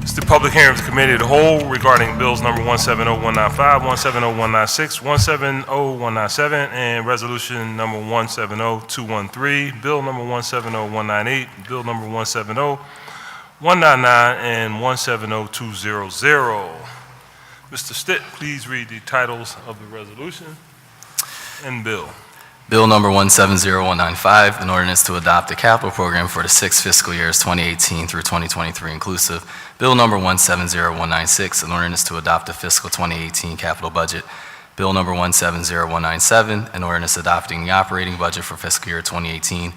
It's the public hearing of the Committee of the Whole regarding bills number 170195, 170196, 170197, and resolution number 170213, bill number 170198, bill number 170199, and 170200. Mr. Stitt, please read the titles of the resolution and bill. Bill number 170195, an ordinance to adopt a capital program for the 6 fiscal years 2018 through 2023 inclusive. Bill number 170196, an ordinance to adopt a fiscal 2018 capital budget. Bill number 170197, an ordinance adopting the operating budget for fiscal year 2018.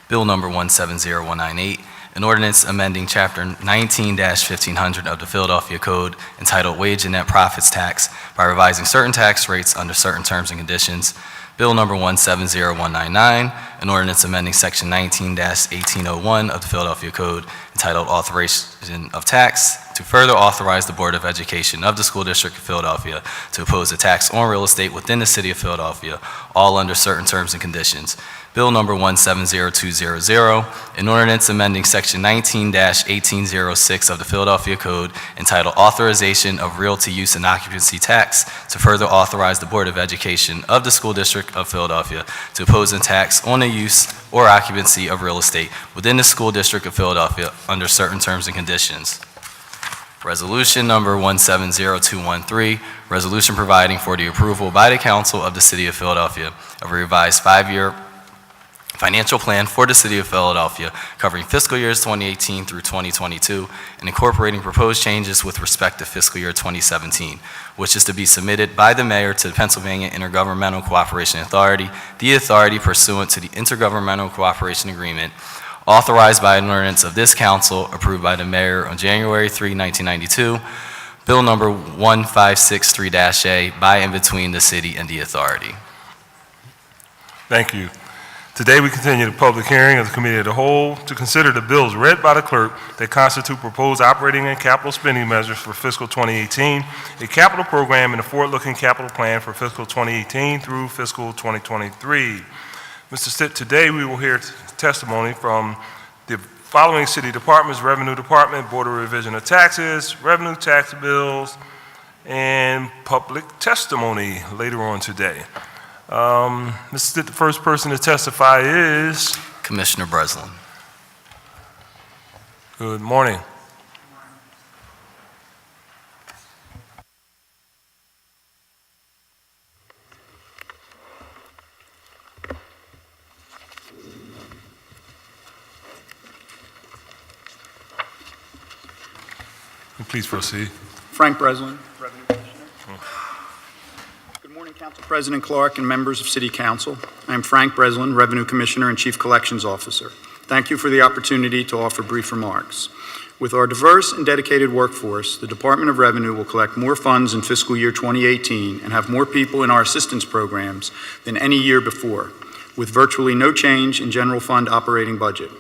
Bill number 170198, an ordinance amending Chapter 19-1500 of the Philadelphia Code entitled Wage and Net Profits Tax by revising certain tax rates under certain terms and conditions. Bill number 170199, an ordinance amending Section 19-1801 of the Philadelphia Code entitled Authorization of Tax to further authorize the Board of Education of the School District of Philadelphia to impose a tax on real estate within the City of Philadelphia, all under certain terms and conditions. Bill number 170200, an ordinance amending Section 19-1806 of the Philadelphia Code entitled Authorization of Realty Use and Occupancy Tax to further authorize the Board of Education of the School District of Philadelphia to impose a tax on the use or occupancy of real estate within the School District of Philadelphia under certain terms and conditions. Resolution number 170213, resolution providing for the approval by the Council of the City of Philadelphia of a revised 5-year financial plan for the City of Philadelphia covering fiscal years 2018 through 2022 and incorporating proposed changes with respect to fiscal year 2017, which is to be submitted by the Mayor to the Pennsylvania Intergovernmental Cooperation Authority, the authority pursuant to the Intergovernmental Cooperation Agreement, authorized by an ordinance of this Council, approved by the Mayor on January 3, 1992, Bill number 1563-A, by and between the City and the authority. Thank you. Today we continue the public hearing of the Committee of the Whole to consider the bills read by the clerk that constitute proposed operating and capital spending measures for fiscal 2018, a capital program, and a forward-looking capital plan for fiscal 2018 through fiscal 2023. Mr. Stitt, today we will hear testimony from the following city departments: Revenue Department, Board of Revision of Taxes, Revenue Tax Bills, and public testimony later on today. Mr. Stitt, the first person to testify is Commissioner Breslin. Good morning. Please proceed. Frank Breslin, Revenue Commissioner. Good morning, Council President Clark and members of City Council. I am Frank Breslin, Revenue Commissioner and Chief Collections Officer. Thank you for the opportunity to offer brief remarks. With our diverse and dedicated workforce, the Department of Revenue will collect more funds in fiscal year 2018 and have more people in our assistance programs than any year before, with virtually no change in general fund operating budget.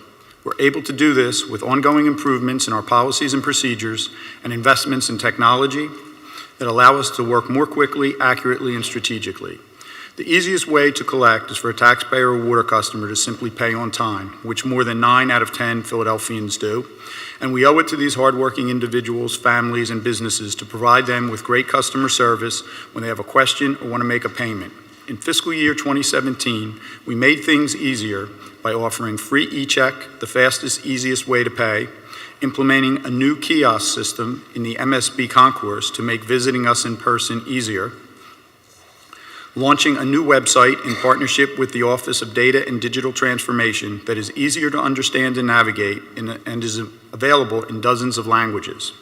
We're able to do this with ongoing improvements in our policies and procedures and investments in technology that allow us to work more quickly, accurately, and strategically. The easiest way to collect is for a taxpayer or water customer to simply pay on time, which more than 9 out of 10 Philadelphians do. And we owe it to these hardworking individuals, families, and businesses to provide them with great customer service when they have a question or want to make a payment. In fiscal year 2017, we made things easier by offering free e-check, the fastest, easiest way to pay, implementing a new kiosk system in the MSB concourse to make visiting us in person easier, launching a new website in partnership with the Office of Data and Digital Transformation that is easier to understand and navigate and is available in dozens of languages,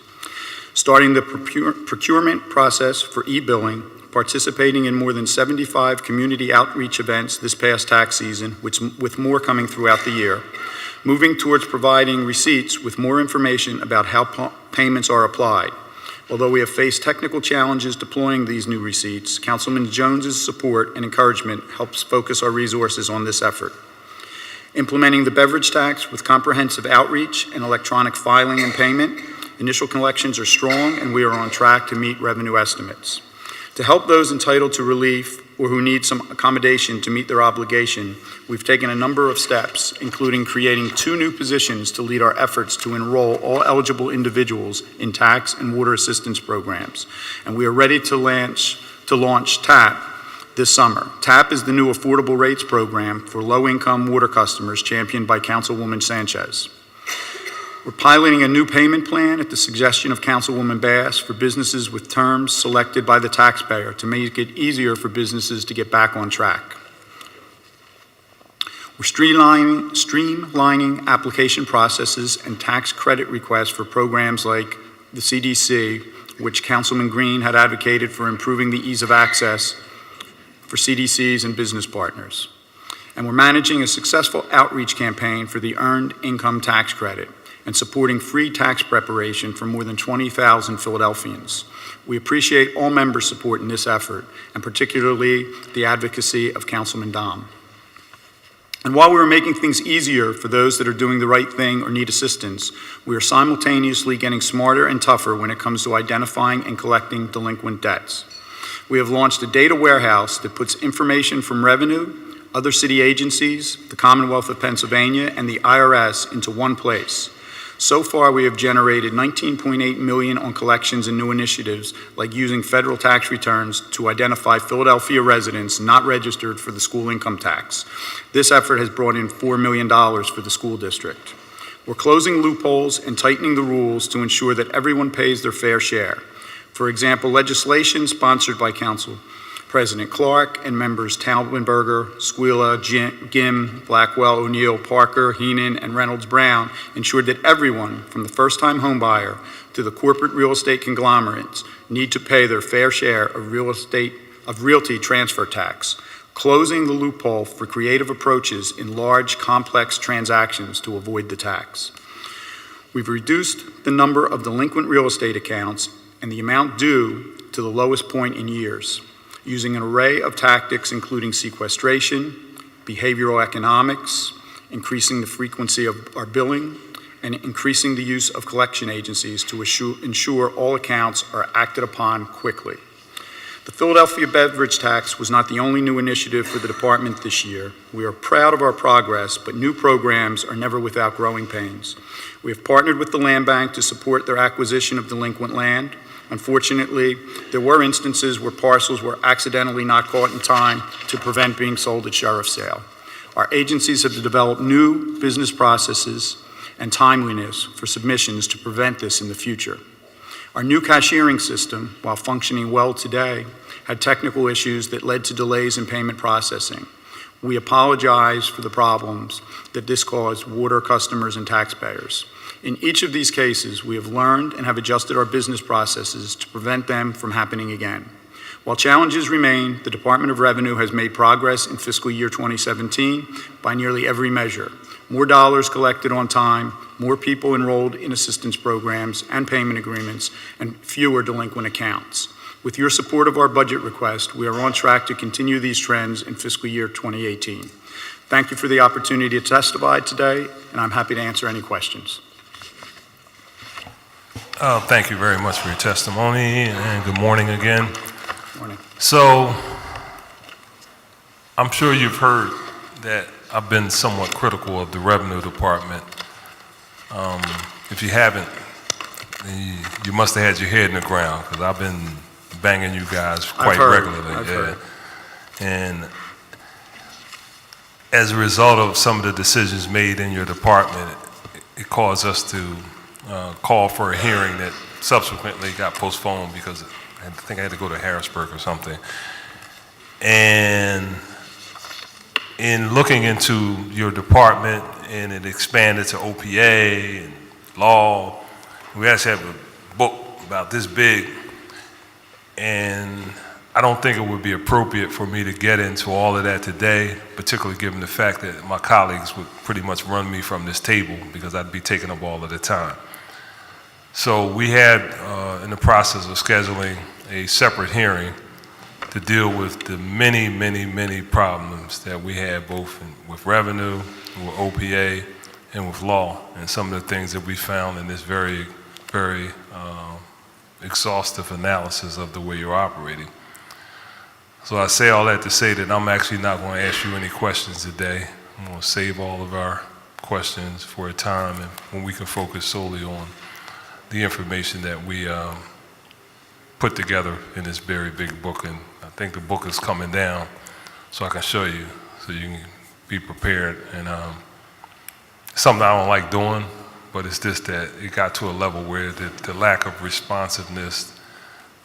starting the procurement process for e-billing, participating in more than 75 community outreach events this past tax season, with more coming throughout the year, moving towards providing receipts with more information about how payments are applied. Although we have faced technical challenges deploying these new receipts, Councilman Jones's support and encouragement helps focus our resources on this effort. Implementing the beverage tax with comprehensive outreach and electronic filing and payment, initial collections are strong and we are on track to meet revenue estimates. To help those entitled to relief or who need some accommodation to meet their obligation, we've taken a number of steps, including creating 2 new positions to lead our efforts to enroll all eligible individuals in tax and water assistance programs. And we are ready to launch TAP this summer. TAP is the new affordable rates program for low-income water customers championed by Councilwoman Sanchez. We're piloting a new payment plan at the suggestion of Councilwoman Bass for businesses with terms selected by the taxpayer to make it easier for businesses to get back on track. We're streamlining application processes and tax credit requests for programs like the CDC, which Councilman Green had advocated for improving the ease of access for CDCs and business partners. And we're managing a successful outreach campaign for the Earned Income Tax Credit and supporting free tax preparation for more than 20,000 Philadelphians. We appreciate all members' support in this effort, and particularly the advocacy of Councilman Dom. And while we are making things easier for those that are doing the right thing or need assistance, we are simultaneously getting smarter and tougher when it comes to identifying and collecting delinquent debts. We have launched a data warehouse that puts information from revenue, other city agencies, the Commonwealth of Pennsylvania, and the IRS into one place. So far, we have generated $19.8 million on collections and new initiatives, like using federal tax returns to identify Philadelphia residents not registered for the school income tax. This effort has brought in $4 million for the school district. We're closing loopholes and tightening the rules to ensure that everyone pays their fair share. For example, legislation sponsored by Council President Clark and members Taubenberger, Squilla, Gim, Blackwell, O'Neill, Parker, Heenan, and Reynolds Brown ensured that everyone, from the first-time homebuyer to the corporate real estate conglomerates, need to pay their fair share of realty transfer tax, closing the loophole for creative approaches in large, complex transactions to avoid the tax. We've reduced the number of delinquent real estate accounts and the amount due to the lowest point in years, using an array of tactics including sequestration, behavioral economics, increasing the frequency of our billing, and increasing the use of collection agencies to ensure all accounts are acted upon quickly. The Philadelphia beverage tax was not the only new initiative for the department this year. We are proud of our progress, but new programs are never without growing pains. We have partnered with the Land Bank to support their acquisition of delinquent land. Unfortunately, there were instances where parcels were accidentally not caught in time to prevent being sold at sheriff's sale. Our agencies have developed new business processes and timeliness for submissions to prevent this in the future. Our new cashiering system, while functioning well today, had technical issues that led to delays in payment processing. We apologize for the problems that this caused water customers and taxpayers. In each of these cases, we have learned and have adjusted our business processes to prevent them from happening again. While challenges remain, the Department of Revenue has made progress in fiscal year 2017 by nearly every measure. More dollars collected on time, more people enrolled in assistance programs and payment agreements, and fewer delinquent accounts. With your support of our budget request, we are on track to continue these trends in fiscal year 2018. Thank you for the opportunity to testify today, and I'm happy to answer any questions. Thank you very much for your testimony, and good morning again. Morning. So, I'm sure you've heard that I've been somewhat critical of the Revenue Department. If you haven't, you must have had your head in the ground, because I've been banging you guys quite regularly. I've heard. And as a result of some of the decisions made in your department, it caused us to call for a hearing that subsequently got postponed because I think I had to go to Harrisburg or something. And in looking into your department, and it expanded to OPA and law, we actually have a book about this big, and I don't think it would be appropriate for me to get into all of that today, particularly given the fact that my colleagues would pretty much run me from this table because I'd be taking up all of the time. So we had, in the process of scheduling a separate hearing to deal with the many, many, many problems that we had both with revenue, with OPA, and with law, and some of the things that we found in this very, very exhaustive analysis of the way you're operating. So I say all that to say that I'm actually not going to ask you any questions today. I'm going to save all of our questions for a time and when we can focus solely on the information that we put together in this very big book. And I think the book is coming down so I can show you so you can be prepared. And something I don't like doing, but it's just that it got to a level where the lack of responsiveness,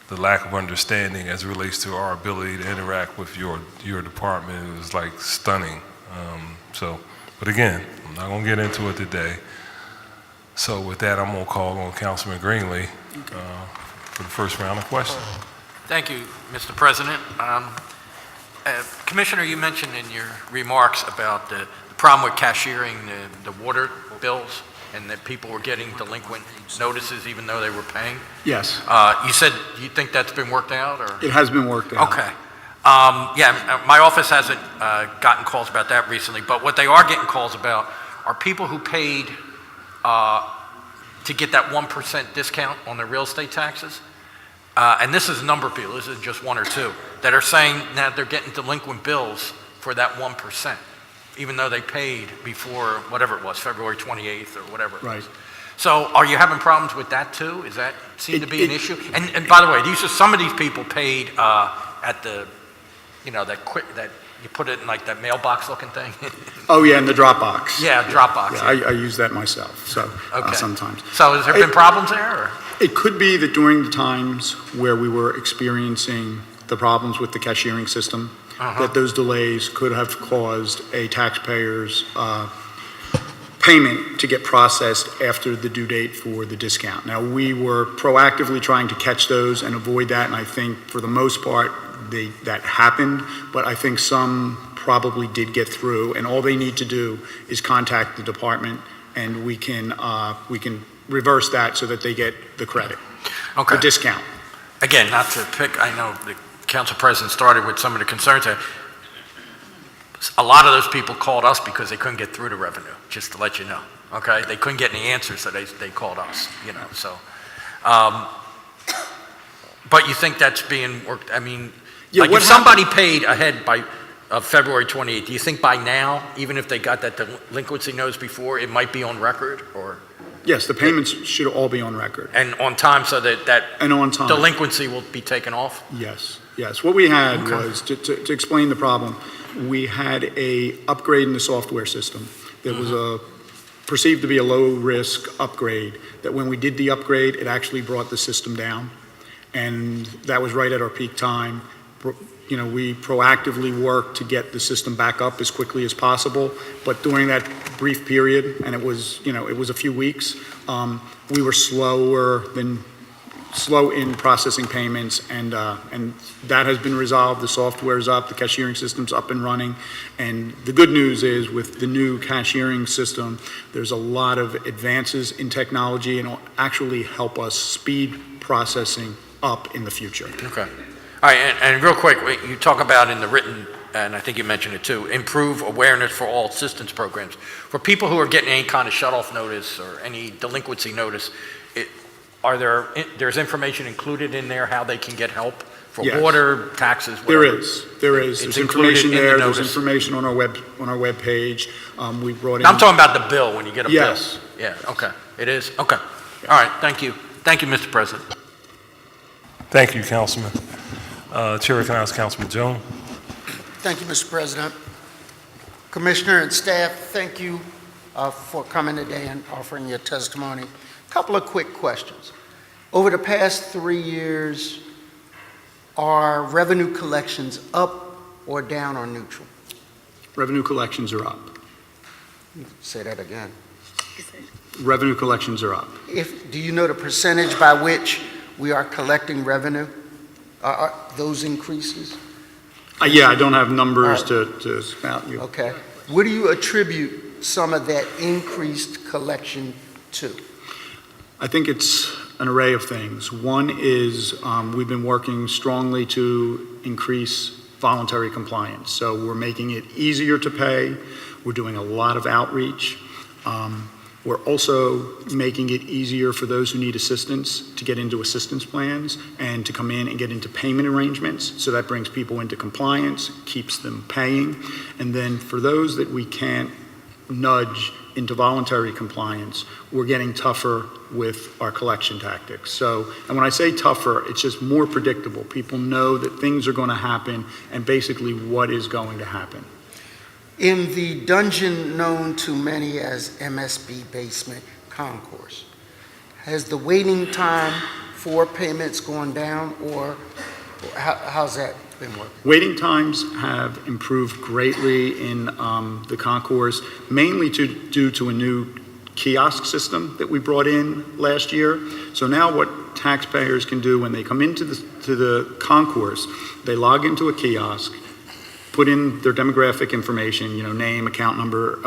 the lack of understanding as it relates to our ability to interact with your department is like stunning. But again, I'm not going to get into it today. So with that, I'm going to call on Councilman Greenlee for the first round of questions. Thank you, Mr. President. Commissioner, you mentioned in your remarks about the problem with cashiering the water bills and that people were getting delinquent notices even though they were paying. Yes, You said you think that's been worked out, or? it has been worked out. Okay. Yeah, my office hasn't gotten calls about that recently, but what they are getting calls about are people who paid to get that 1% discount on their real estate taxes. And this is a number of people, this isn't just one or two, that are saying that they're getting delinquent bills for that 1%, even though they paid before, whatever it was, February 28th or whatever it was. Right. So are you having problems with that too? Is that seem to be an issue? And by the way, some of these people paid at the, that you put it in like that mailbox looking thing? Oh, yeah, in the Dropbox. Yeah, Dropbox. Yeah, I use that myself, so sometimes. So has there been problems there? Or? It could be that during the times where we were experiencing the problems with the cashiering system, that those delays could have caused a taxpayer's payment to get processed after the due date for the discount. Now, we were proactively trying to catch those and avoid that, and I think for the most part, that happened, but I think some probably did get through, and all they need to do is contact the department, and we can reverse that so that they get the credit, the discount. Again, not to pick, I know the council president started with some of the concerns there. A lot of those people called us because they couldn't get through to revenue, just to let you know, okay? They couldn't get any answers, so they called us, so. But you think that's being worked, I mean, Yeah, like if somebody paid ahead of February 28th, do you think by now, even if they got that delinquency notice before, it might be on record, or? Yes, the payments should all be on record. And on time, so that And on time. delinquency will be taken off? Yes. What we had was, to explain the problem, we had a upgrade in the software system. There was perceived to be a low-risk upgrade, that when we did the upgrade, it actually brought the system down. And that was right at our peak time. We proactively worked to get the system back up as quickly as possible, but during that brief period, and it was a few weeks, we were slow in processing payments, and that has been resolved. The software is up, the cashiering system's up and running, and the good news is with the new cashiering system, there's a lot of advances in technology, and it'll actually help us speed processing up in the future. Okay. All right, and real quick, you talk about in the written, and I think you mentioned it too, improve awareness for all assistance programs. For people who are getting any kind of shut-off notice or any delinquency notice, there's information included in there how they can get help for water, taxes, whatever? There is. There's information there. There's information on our web page. We brought in. I'm talking about the bill, when you get a bill. Yes. Yeah, okay. It is? Okay. All right, thank you. Thank you, Mr. President. Thank you, Councilman. Chair recognizes Councilman Jones. Thank you, Mr. President. Commissioner and staff, thank you for coming today and offering your testimony. A couple of quick questions. Over the past 3 years, are revenue collections up or down or neutral? Revenue collections are up. Say that again. Revenue collections are up. Do you know the percentage by which we are collecting revenue? Are those increases? Yeah, I don't have numbers to spout you. Okay. What do you attribute some of that increased collection to? I think it's an array of things. One is we've been working strongly to increase voluntary compliance. So we're making it easier to pay. We're doing a lot of outreach. We're also making it easier for those who need assistance to get into assistance plans and to come in and get into payment arrangements. So that brings people into compliance, keeps them paying. And then for those that we can't nudge into voluntary compliance, we're getting tougher with our collection tactics. So, and when I say tougher, it's just more predictable. People know that things are going to happen and basically what is going to happen. In the dungeon known to many as MSB Basement Concourse, has the waiting time for payments gone down, or how's that been working? Waiting times have improved greatly in the concourse, mainly due to a new kiosk system that we brought in last year. So now what taxpayers can do when they come into the concourse, they log into a kiosk, put in their demographic information, name, account number,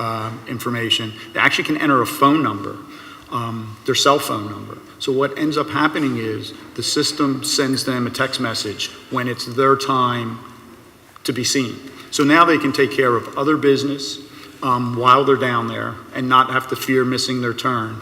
information. They actually can enter a phone number, their cell phone number. So what ends up happening is the system sends them a text message when it's their time to be seen. So now they can take care of other business while they're down there and not have to fear missing their turn.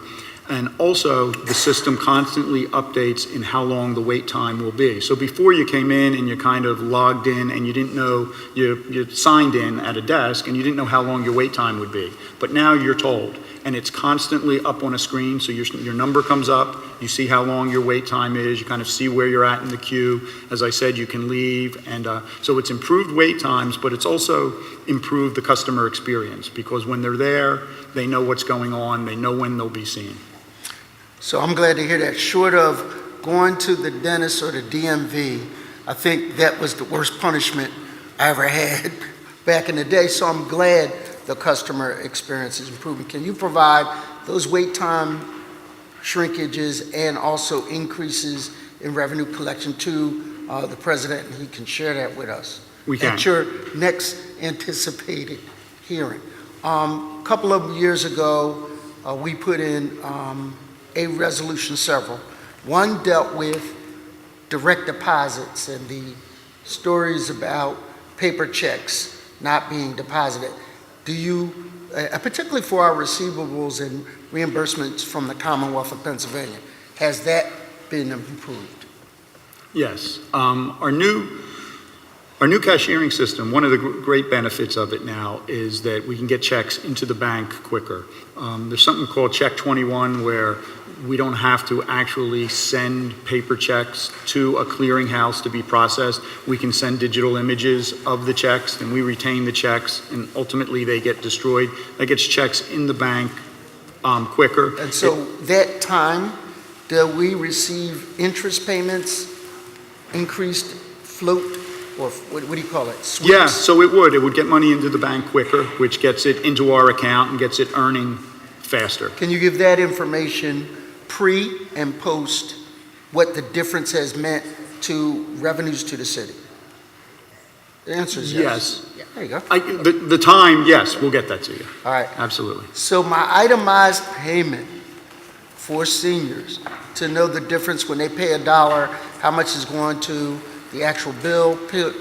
And also, the system constantly updates in how long the wait time will be. So before you came in and you kind of logged in and you didn't know, you signed in at a desk and you didn't know how long your wait time would be. But now you're told, and it's constantly up on a screen, so your number comes up, you see how long your wait time is, you kind of see where you're at in the queue. As I said, you can leave, and so it's improved wait times, but it's also improved the customer experience, because when they're there, they know what's going on, they know when they'll be seen. So I'm glad to hear that. Short of going to the dentist or the DMV, I think that was the worst punishment I ever had back in the day. So I'm glad the customer experience is improving. Can you provide those wait time shrinkages and also increases in revenue collection to the president, and he can share that with us? We can. At your next anticipated hearing. A couple of years ago, we put in a resolution, several. One dealt with direct deposits and the stories about paper checks not being deposited. Do you, particularly for our receivables and reimbursements from the Commonwealth of Pennsylvania, has that been improved? Yes. Our new cashiering system, one of the great benefits of it now is that we can get checks into the bank quicker. There's something called Check 21 where we don't have to actually send paper checks to a clearinghouse to be processed. We can send digital images of the checks, and we retain the checks, and ultimately they get destroyed. That gets checks in the bank quicker. And so that time, do we receive interest payments, increased float, or what do you call it? Sweeps? Yeah, so it would get money into the bank quicker, which gets it into our account and gets it earning faster. Can you give that information pre and post, what the difference has meant to revenues to the city? The answer is yes. Yes. Yeah, there you go. The time, yes, we'll get that to you. All right. Absolutely. So my itemized payment for seniors, to know the difference when they pay $1, how much is going to the actual bill,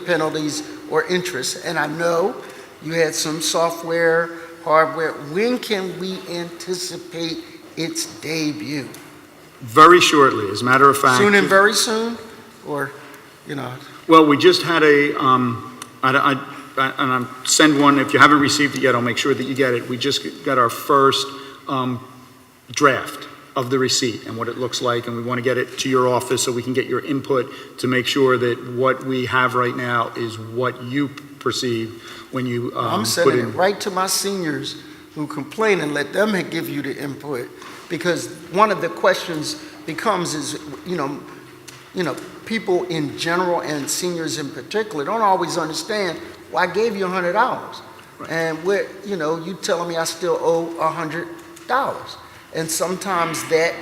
penalties, or interest. And I know you had some software, hardware. When can we anticipate its debut? Very shortly, as a matter of fact. Soon and very soon? Or, Well, we just had and send one, if you haven't received it yet, I'll make sure that you get it. We just got our first draft of the receipt and what it looks like, and we want to get it to your office so we can get your input to make sure that what we have right now is what you perceive when you I'm sending it right to my seniors who complain and let them give you the input, because one of the questions becomes is, people in general and seniors in particular don't always understand, well, I gave you $100, right, and you telling me I still owe $100. And sometimes that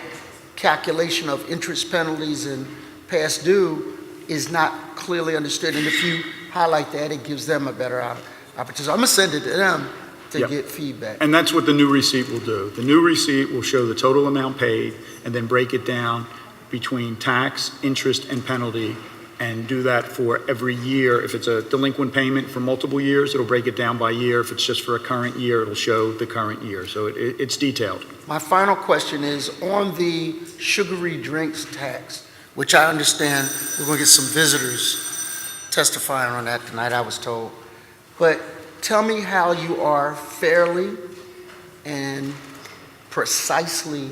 calculation of interest, penalties, and past due is not clearly understood. And if you highlight that, it gives them a better opportunity. I'm going to send it to them to get feedback. And that's what the new receipt will do. The new receipt will show the total amount paid and then break it down between tax, interest, and penalty, and do that for every year. If it's a delinquent payment for multiple years, it'll break it down by year. If it's just for a current year, it'll show the current year. So it's detailed. My final question is on the sugary drinks tax, which I understand we're going to get some visitors testifying on that tonight, I was told. But tell me how you are fairly and precisely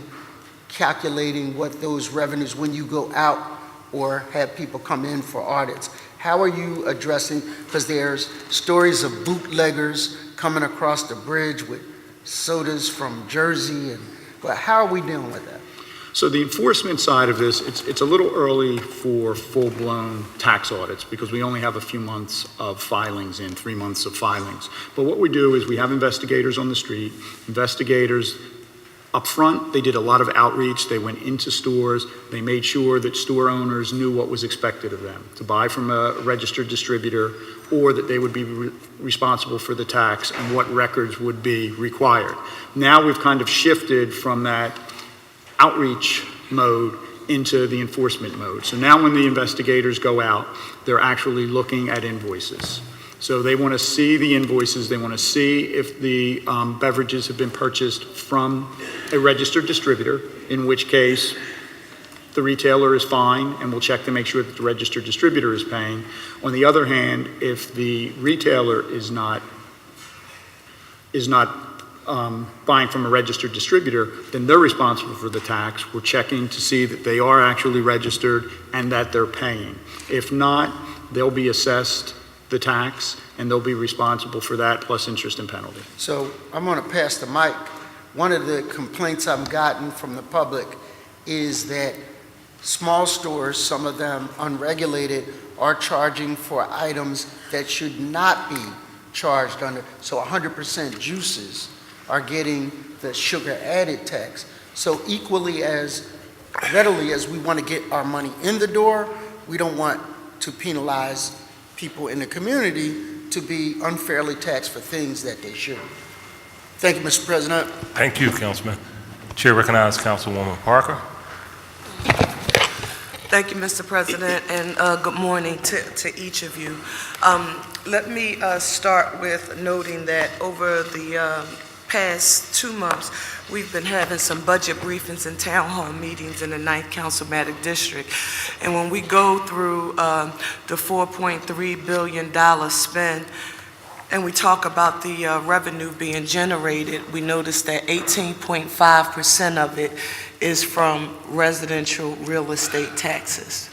calculating what those revenues, when you go out or have people come in for audits, how are you addressing, because there's stories of bootleggers coming across the bridge with sodas from Jersey, but how are we dealing with that? So the enforcement side of this, it's a little early for full-blown tax audits because we only have a few months of filings in, 3 months of filings. But what we do is we have investigators on the street. Investigators up front, they did a lot of outreach. They went into stores. They made sure that store owners knew what was expected of them, to buy from a registered distributor, or that they would be responsible for the tax and what records would be required. Now we've kind of shifted from that outreach mode into the enforcement mode. So now when the investigators go out, they're actually looking at invoices. So they want to see the invoices. They want to see if the beverages have been purchased from a registered distributor, in which case the retailer is fine and we'll check to make sure that the registered distributor is paying. On the other hand, if the retailer is not buying from a registered distributor, then they're responsible for the tax. We're checking to see that they are actually registered and that they're paying. If not, they'll be assessed the tax and they'll be responsible for that plus interest and penalty. So I'm going to pass the mic. One of the complaints I've gotten from the public is that small stores, some of them unregulated, are charging for items that should not be charged under. So 100% juices are getting the sugar added tax. So equally as readily as we want to get our money in the door, we don't want to penalize people in the community to be unfairly taxed for things that they shouldn't. Thank you, Mr. President. Thank you, Councilman. Chair recognizes Councilwoman Parker. Thank you, Mr. President, and good morning to each of you. Let me start with noting that over the past 2 months, we've been having some budget briefings and town hall meetings in the 9th Councilmatic District. And when we go through the $4.3 billion spend, and we talk about the revenue being generated, we notice that 18.5% of it is from residential real estate taxes.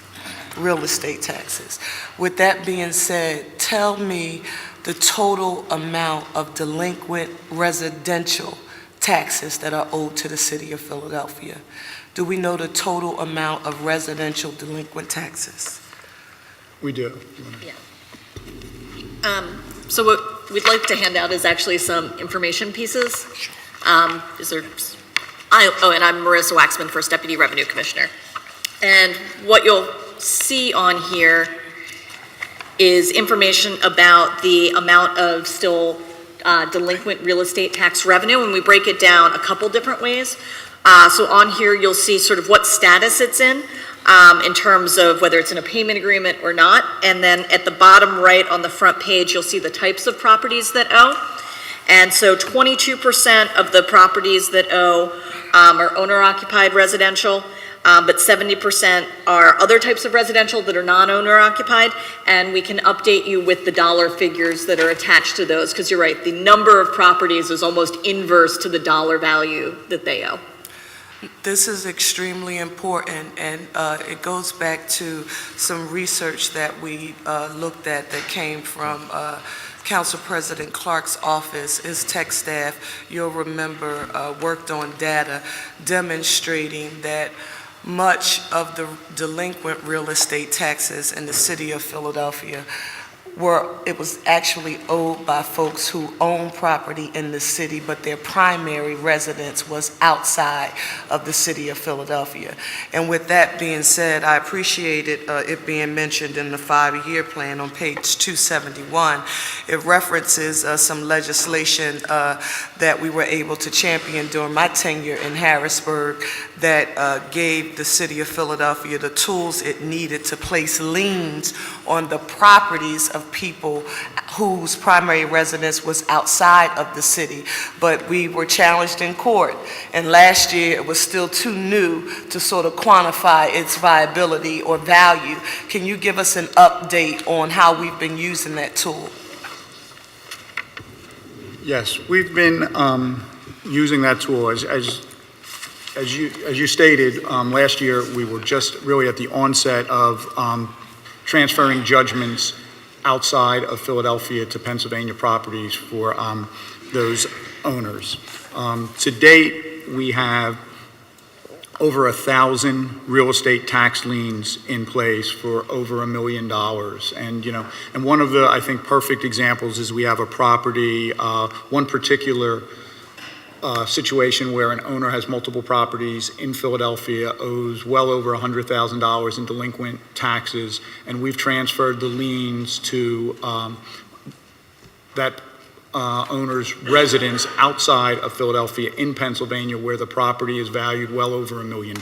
With that being said, tell me the total amount of delinquent residential taxes that are owed to the city of Philadelphia. Do we know the total amount of residential delinquent taxes? We do. Yeah. So what we'd like to hand out is actually some information pieces. And I'm Marissa Waxman, First Deputy Revenue Commissioner. And what you'll see on here is information about the amount of still delinquent real estate tax revenue, and we break it down a couple different ways. So on here, you'll see sort of what status it's in terms of whether it's in a payment agreement or not. And then at the bottom right on the front page, you'll see the types of properties that owe. And so 22% of the properties that owe are owner-occupied residential, but 70% are other types of residential that are non-owner occupied, and we can update you with the dollar figures that are attached to those, because you're right, the number of properties is almost inverse to the dollar value that they owe. This is extremely important, and it goes back to some research that we looked at that came from Council President Clark's office. His tech staff, you'll remember, worked on data demonstrating that much of the delinquent real estate taxes in the city of Philadelphia it was actually owed by folks who own property in the city, but their primary residence was outside of the city of Philadelphia. And with that being said, I appreciated it being mentioned in the 5-year plan on page 271. It references some legislation that we were able to champion during my tenure in Harrisburg that gave the city of Philadelphia the tools it needed to place liens on the properties of people whose primary residence was outside of the city. But we were challenged in court, and last year it was still too new to sort of quantify its viability or value. Can you give us an update on how we've been using that tool? Yes, we've been using that tool. As you stated, last year we were just really at the onset of transferring judgments outside of Philadelphia to Pennsylvania properties for those owners. To date, we have over 1,000 real estate tax liens in place for over $1 million. And one of the, I think, perfect examples is we have a property, one particular situation where an owner has multiple properties in Philadelphia, owes well over $100,000 in delinquent taxes, and we've transferred the liens to that owner's residence outside of Philadelphia in Pennsylvania, where the property is valued well over $1 million.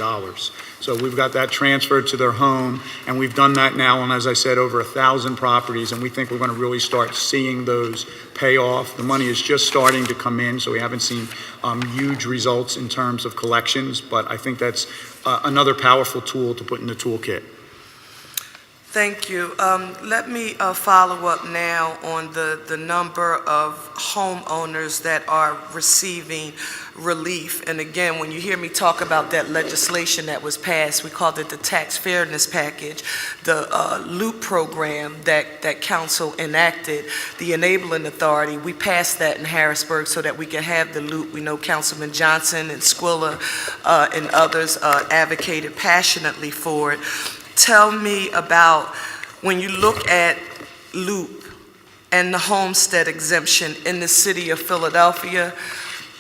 So we've got that transferred to their home, and we've done that now on, as I said, over 1,000 properties, and we think we're going to really start seeing those pay off. The money is just starting to come in, so we haven't seen huge results in terms of collections, but I think that's another powerful tool to put in the toolkit. Thank you. Let me follow up now on the number of homeowners that are receiving relief. And again, when you hear me talk about that legislation that was passed, we called it the Tax Fairness Package, the LOOP program that council enacted, the Enabling Authority. We passed that in Harrisburg so that we could have the LOOP. We know Councilman Johnson and Squilla and others advocated passionately for it. Tell me about, when you look at LOOP and the homestead exemption in the city of Philadelphia,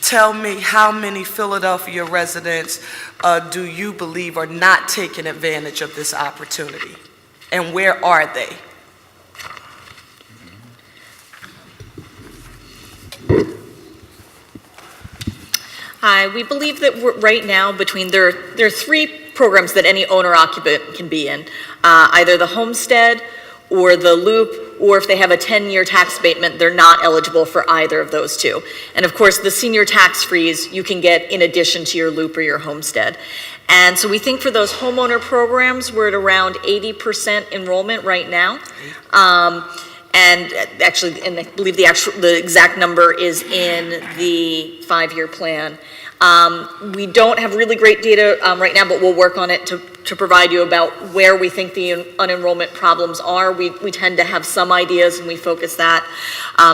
tell me how many Philadelphia residents do you believe are not taking advantage of this opportunity? And where are they? Hi, we believe that right now there are 3 programs that any owner-occupant can be in, either the homestead or the LOOP, or if they have a 10-year tax abatement, they're not eligible for either of those 2. And of course, the senior tax freeze you can get in addition to your LOOP or your homestead. And so we think for those homeowner programs, we're at around 80% enrollment right now. And actually, and I believe the exact number is in the 5-year plan. We don't have really great data right now, but we'll work on it to provide you about where we think the unenrollment problems are. We tend to have some ideas and we focus that.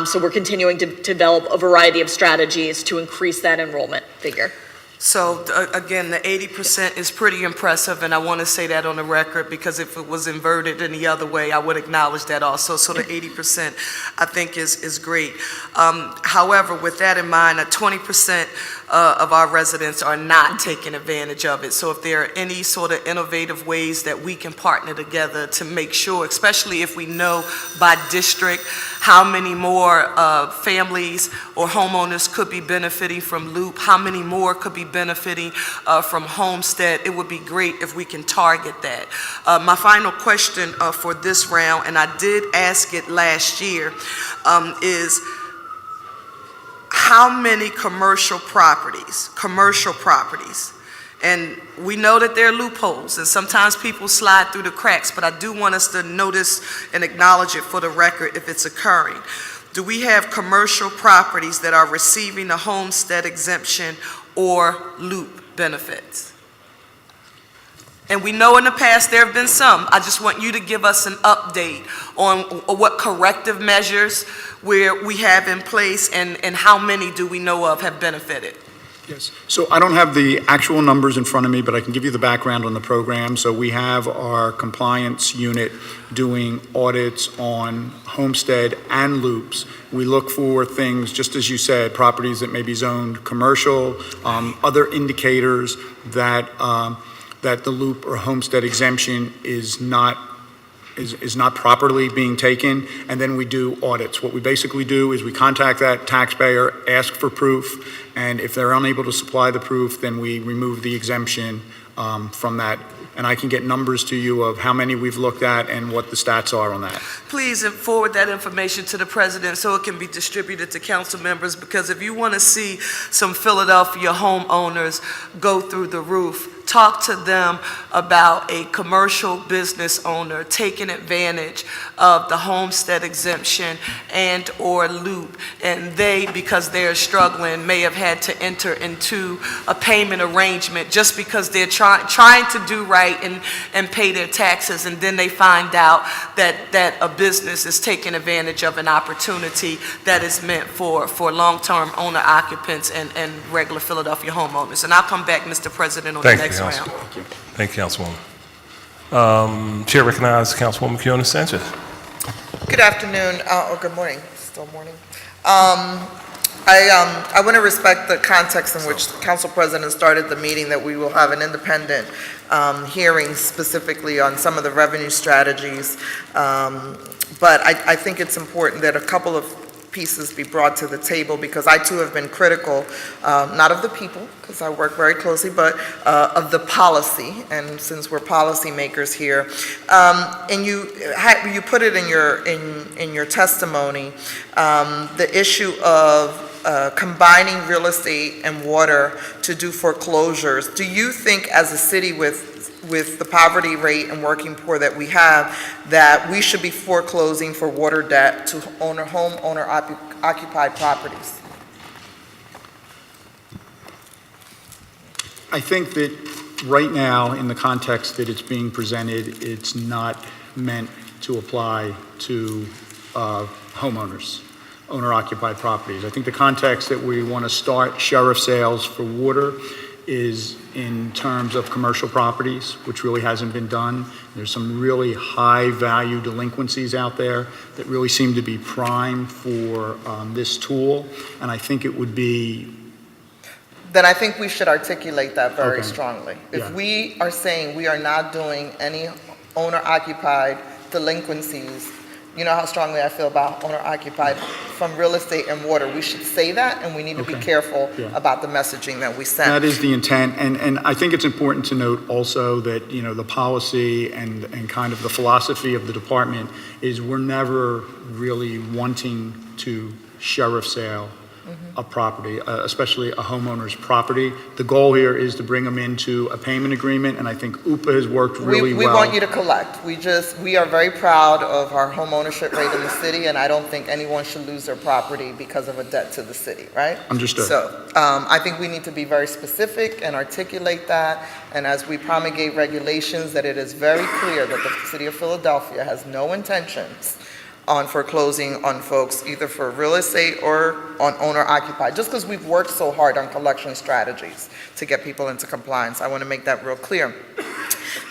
So we're continuing to develop a variety of strategies to increase that enrollment figure. So again, the 80% is pretty impressive, and I want to say that on the record, because if it was inverted any other way, I would acknowledge that also. So the 80% I think is great. However, with that in mind, 20% of our residents are not taking advantage of it. So if there are any sort of innovative ways that we can partner together to make sure, especially if we know by district how many more families or homeowners could be benefiting from LOOP, how many more could be benefiting from homestead, it would be great if we can target that. My final question for this round, and I did ask it last year, is how many commercial properties, and we know that there are loopholes and sometimes people slide through the cracks, but I do want us to notice and acknowledge it for the record if it's occurring. Do we have commercial properties that are receiving a homestead exemption or LOOP benefits? And we know in the past there have been some. I just want you to give us an update on what corrective measures we have in place and how many do we know of have benefited? Yes, so I don't have the actual numbers in front of me, but I can give you the background on the program. So we have our compliance unit doing audits on homestead and loops. We look for things, just as you said, properties that may be zoned commercial, other indicators that, that the loop or homestead exemption is not properly being taken, and then we do audits. What we basically do is we contact that taxpayer, ask for proof, and if they're unable to supply the proof, then we remove the exemption from that. And I can get numbers to you of how many we've looked at and what the stats are on that. Please forward that information to the president so it can be distributed to council members, because if you want to see some Philadelphia homeowners go through the roof, talk to them about a commercial business owner taking advantage of the homestead exemption and or loop, and they, because they're struggling, may have had to enter into a payment arrangement just because they're trying to do right and pay their taxes, and then they find out that a business is taking advantage of an opportunity that is meant for long-term owner occupants and regular Philadelphia homeowners. And I'll come back, Mr. President, on the next round. Thank you, Councilwoman. Chair recognizes Councilwoman Kiona Sanchez. Good afternoon, or good morning, still morning. I want to respect the context in which the Council President started the meeting, that we will have an independent hearing specifically on some of the revenue strategies. But I think it's important that a couple of pieces be brought to the table, because I too have been critical, not of the people, because I work very closely, but of the policy, and since we're policymakers here. And you put it in your testimony, the issue of combining real estate and water to do foreclosures. Do you think, as a city with the poverty rate and working poor that we have, that we should be foreclosing for water debt to homeowner occupied properties? I think that right now, in the context that it's being presented, it's not meant to apply to homeowners, owner-occupied properties. I think the context that we want to start sheriff sales for water is in terms of commercial properties, which really hasn't been done. There's some really high-value delinquencies out there that really seem to be prime for this tool, and I think it would be... Then I think we should articulate that very Okay. strongly. If Yeah. we are saying we are not doing any owner-occupied delinquencies, you know how strongly I feel about owner-occupied from real estate and water. We should say that, and we need to be Okay. careful Yeah. about the messaging that we send. That is the intent, and I think it's important to note also that, you know, the policy and kind of the philosophy of the department is we're never really wanting to sheriff sale a property, especially a homeowner's property. The goal here is to bring them into a payment agreement, and I think UPA has worked really We well. want you to collect. We are very proud of our home ownership rate in the city, and I don't think anyone should lose their property because of a debt to the city, right? Understood. So I think we need to be very specific and articulate that, and as we promulgate regulations, that it is very clear that the city of Philadelphia has no intentions on foreclosing on folks, either for real estate or on owner-occupied, just because we've worked so hard on collection strategies to get people into compliance. I want to make that real clear.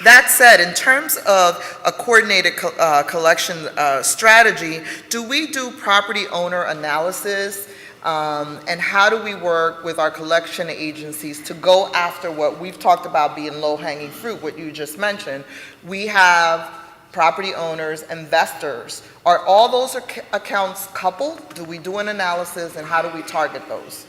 That said, in terms of a coordinated collection strategy, do we do property owner analysis? And how do we work with our collection agencies to go after what we've talked about being low-hanging fruit, what you just mentioned? We have property owners, investors. Are all those accounts coupled? Do we do an analysis, and how do we target those?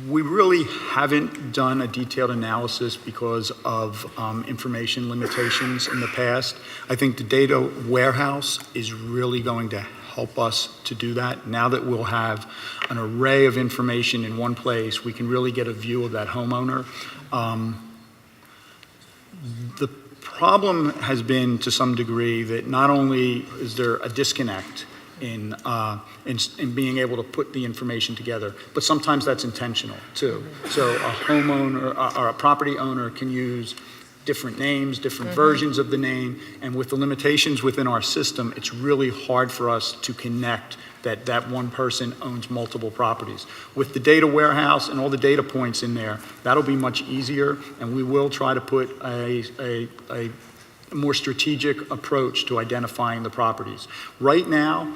We really haven't done a detailed analysis because of information limitations in the past. I think the data warehouse is really going to help us to do that. Now that we'll have an array of information in one place, we can really get a view of that homeowner. The problem has been, to some degree, that not only is there a disconnect in being able to put the information together, but sometimes that's intentional too. So a homeowner or a property owner can use different names, different versions of the name, and with the limitations within our system, it's really hard for us to connect that one person owns multiple properties. With the data warehouse and all the data points in there, that'll be much easier, and we will try to put a more strategic approach to identifying the properties. Right now,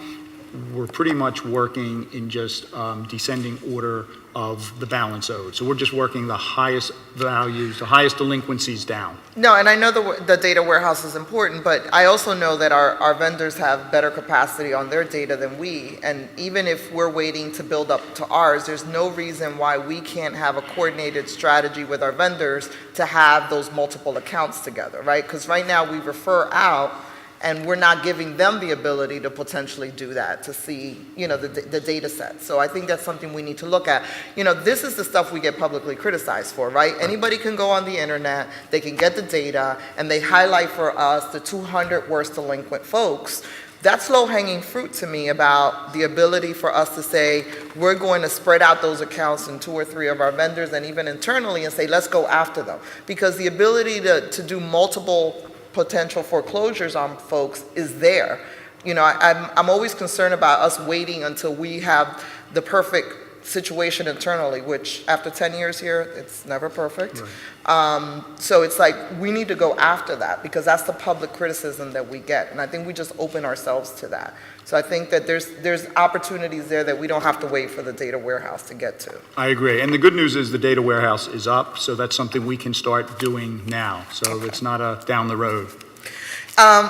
we're pretty much working in just descending order of the balance owed. So we're just working the highest values, the highest delinquencies down. No, and I know the data warehouse is important, but I also know that our vendors have better capacity on their data than we. And even if we're waiting to build up to ours, there's no reason why we can't have a coordinated strategy with our vendors to have those multiple accounts together, right? Because right now we refer out, and we're not giving them the ability to potentially do that, to see, the data set. So I think that's something we need to look at. This is the stuff we get publicly criticized for, right? Anybody can go on the internet, they can get the data, and they highlight for us the 200 worst delinquent folks. That's low-hanging fruit to me about the ability for us to say, we're going to spread out those accounts in 2 or 3 of our vendors and even internally and say, let's go after them. Because the ability to do multiple potential foreclosures on folks is there. I'm always concerned about us waiting until we have the perfect situation internally, which after 10 years here, it's never perfect. Right. So it's like, we need to go after that because that's the public criticism that we get. And I think we just open ourselves to that. So I think that there's opportunities there that we don't have to wait for the data warehouse to get to. I agree. And the good news is the data warehouse is up, so that's something we can start doing now. So it's not a down the road.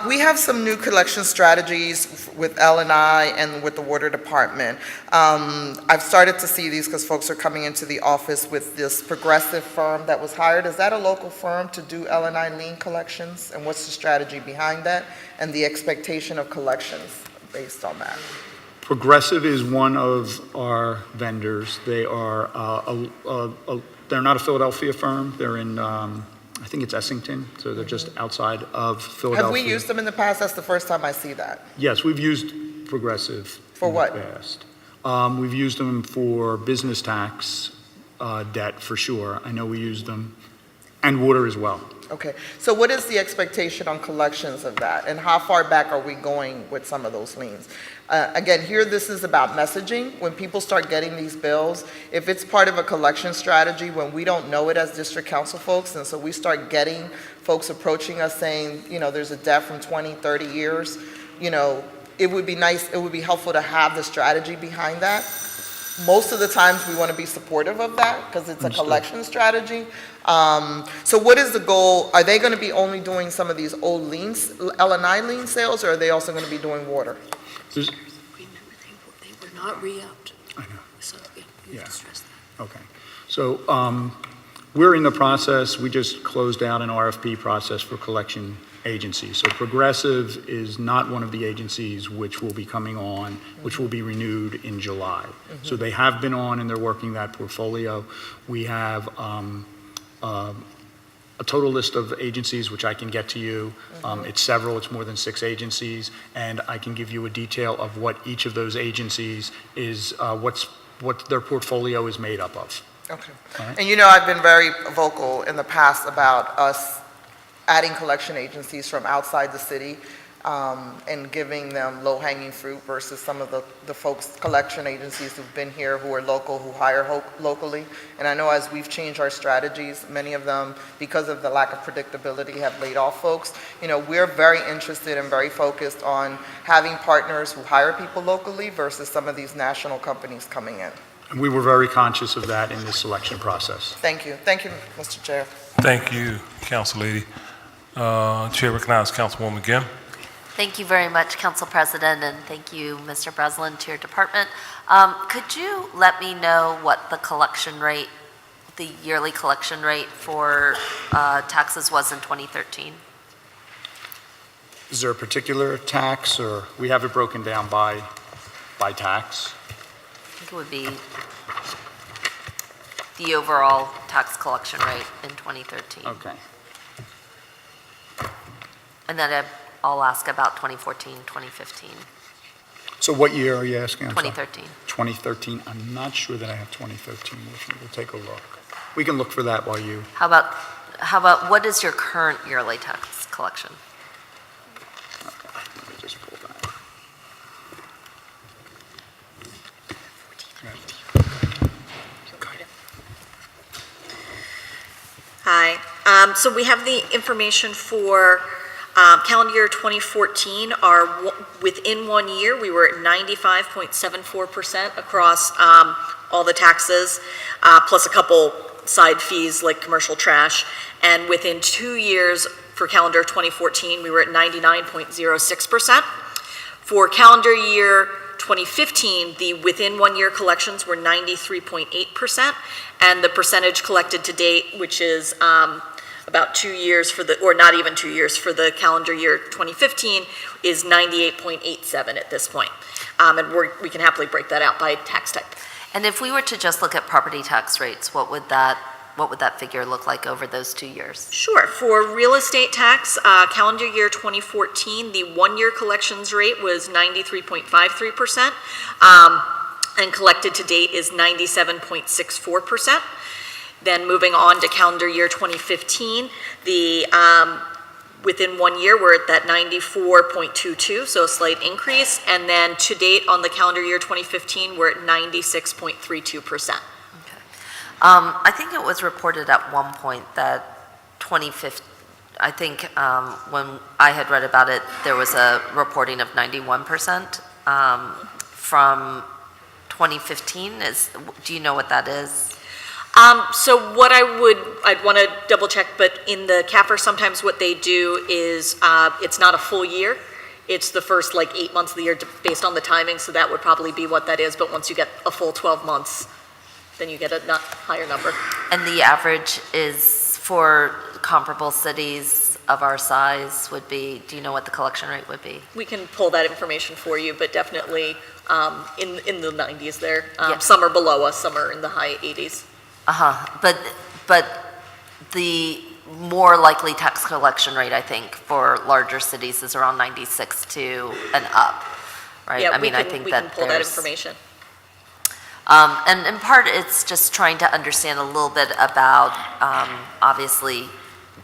We have some new collection strategies with L&I and with the water department. I've started to see these because folks are coming into the office with this progressive firm that was hired. Is that a local firm to do L&I lien collections? And what's the strategy behind that and the expectation of collections based on that? Progressive is one of our vendors. They are they're not a Philadelphia firm. They're in I think it's Essington, so they're just outside of Philadelphia. Have we used them in the past? That's the first time I see that. Yes, we've used Progressive for what? In the past. We've used them for business tax debt for sure. I know we used them, and water as well. Okay, so what is the expectation on collections of that, and how far back are we going with some of those liens? Again, here this is about messaging. When people start getting these bills, if it's part of a collection strategy, when we don't know it as district council folks, and so we start getting folks approaching us saying, there's a debt from 20, 30 years, it would be nice, it would be helpful to have the strategy behind that. Most of the times we want to be supportive of that because it's a collection strategy. So what is the goal? Are they going to be only doing some of these old liens, L&I lien sales, or are they also going to be doing water? Remember, they were not re-upped. I know. So, you have to stress that. Okay. So we're in the process. We just closed out an RFP process for collection agencies. So Progressive is not one of the agencies which will be coming on, which will be renewed in July. So they have been on and they're working that portfolio. We have a total list of agencies which I can get to you. It's several, it's more than 6 agencies, and I can give you a detail of what each of those agencies is, what their portfolio is made up of. Okay. Right. And I've been very vocal in the past about us adding collection agencies from outside the city and giving them low-hanging fruit versus some of the folks, collection agencies who've been here, who are local, who hire locally. And I know as we've changed our strategies, many of them, because of the lack of predictability, have laid off folks. We're very interested and very focused on having partners who hire people locally versus some of these national companies coming in. And we were very conscious of that in this selection process. Thank you. Thank you, Mr. Chair. Thank you, Council Lady. Chair recognizes Councilwoman Gimm. Thank you very much, Council President, and thank you, Mr. Breslin, to your department. Could you let me know what the collection rate, the yearly collection rate for taxes was in 2013? Is there a particular tax, or we have it broken down by tax? I think it would be the overall tax collection rate in 2013. Okay. And then I'll ask about 2014, 2015. So what year are you asking? I'm sorry. 2013. 2013. I'm not sure that I have 2013 with me. We'll take a look. We can look for that while you. How about how about, what is your current yearly tax collection? Let me just pull that. Hi. So we have the information for calendar year 2014. Within 1 year, we were at 95.74% across all the taxes, plus a couple side fees like commercial trash. And within 2 years for calendar 2014, we were at 99.06%. For calendar year 2015, the within 1 year collections were 93.8%, and the percentage collected to date, which is about 2 years for the, or not even 2 years for the calendar year 2015, is 98.87 at this point. And we can happily break that out by tax type. And if we were to just look at property tax rates, what would that figure look like over those 2 years? Sure. For real estate tax, calendar year 2014, the 1 year collections rate was 93.53%, and collected to date is 97.64%. Then moving on to calendar year 2015, the within 1 year, we're at that 94.22, so a slight increase. And then to date on the calendar year 2015, we're at 96.32%. I think it was reported at one point that 2015, I think when I had read about it, there was a reporting of 91% from 2015. Do you know what that is? So what I'd want to double check, but in the CAFR, sometimes what they do is it's not a full year. It's the first like 8 months of the year based on the timing, so that would probably be what that is. But once you get a full 12 months, then you get a higher number. And the average is for comparable cities of our size would be, do you know what the collection rate would be? We can pull that information for you, but definitely in the 90s there. Yeah. Some are below us, some are in the high 80s. But the more likely tax collection rate, I think, for larger cities is around 96 to and up, right? Yeah, I mean, I think we that can pull that there's- information. And in part, it's just trying to understand a little bit about, obviously,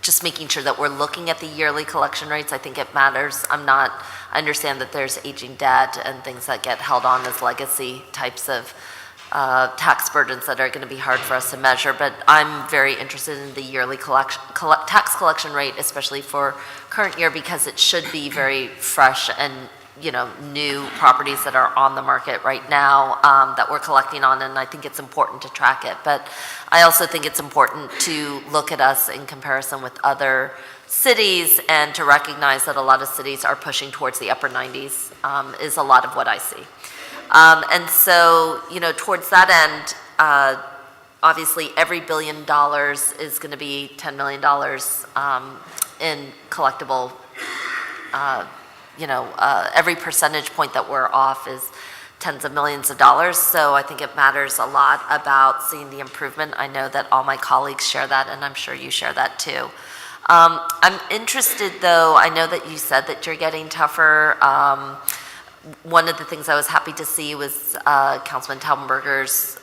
just making sure that we're looking at the yearly collection rates. I think it matters. I understand that there's aging debt and things that get held on as legacy types of tax burdens that are going to be hard for us to measure, but I'm very interested in the yearly tax collection rate, especially for current year, because it should be very fresh and new properties that are on the market right now that we're collecting on, and I think it's important to track it. But I also think it's important to look at us in comparison with other cities and to recognize that a lot of cities are pushing towards the upper 90s is a lot of what I see. And so, towards that end, obviously every $1 billion is going to be $10 million in collectible, every percentage point that we're off is tens of millions of dollars. So I think it matters a lot about seeing the improvement. I know that all my colleagues share that, and I'm sure you share that too. I'm interested though, I know that you said that you're getting tougher. One of the things I was happy to see was Councilman Taubenberger's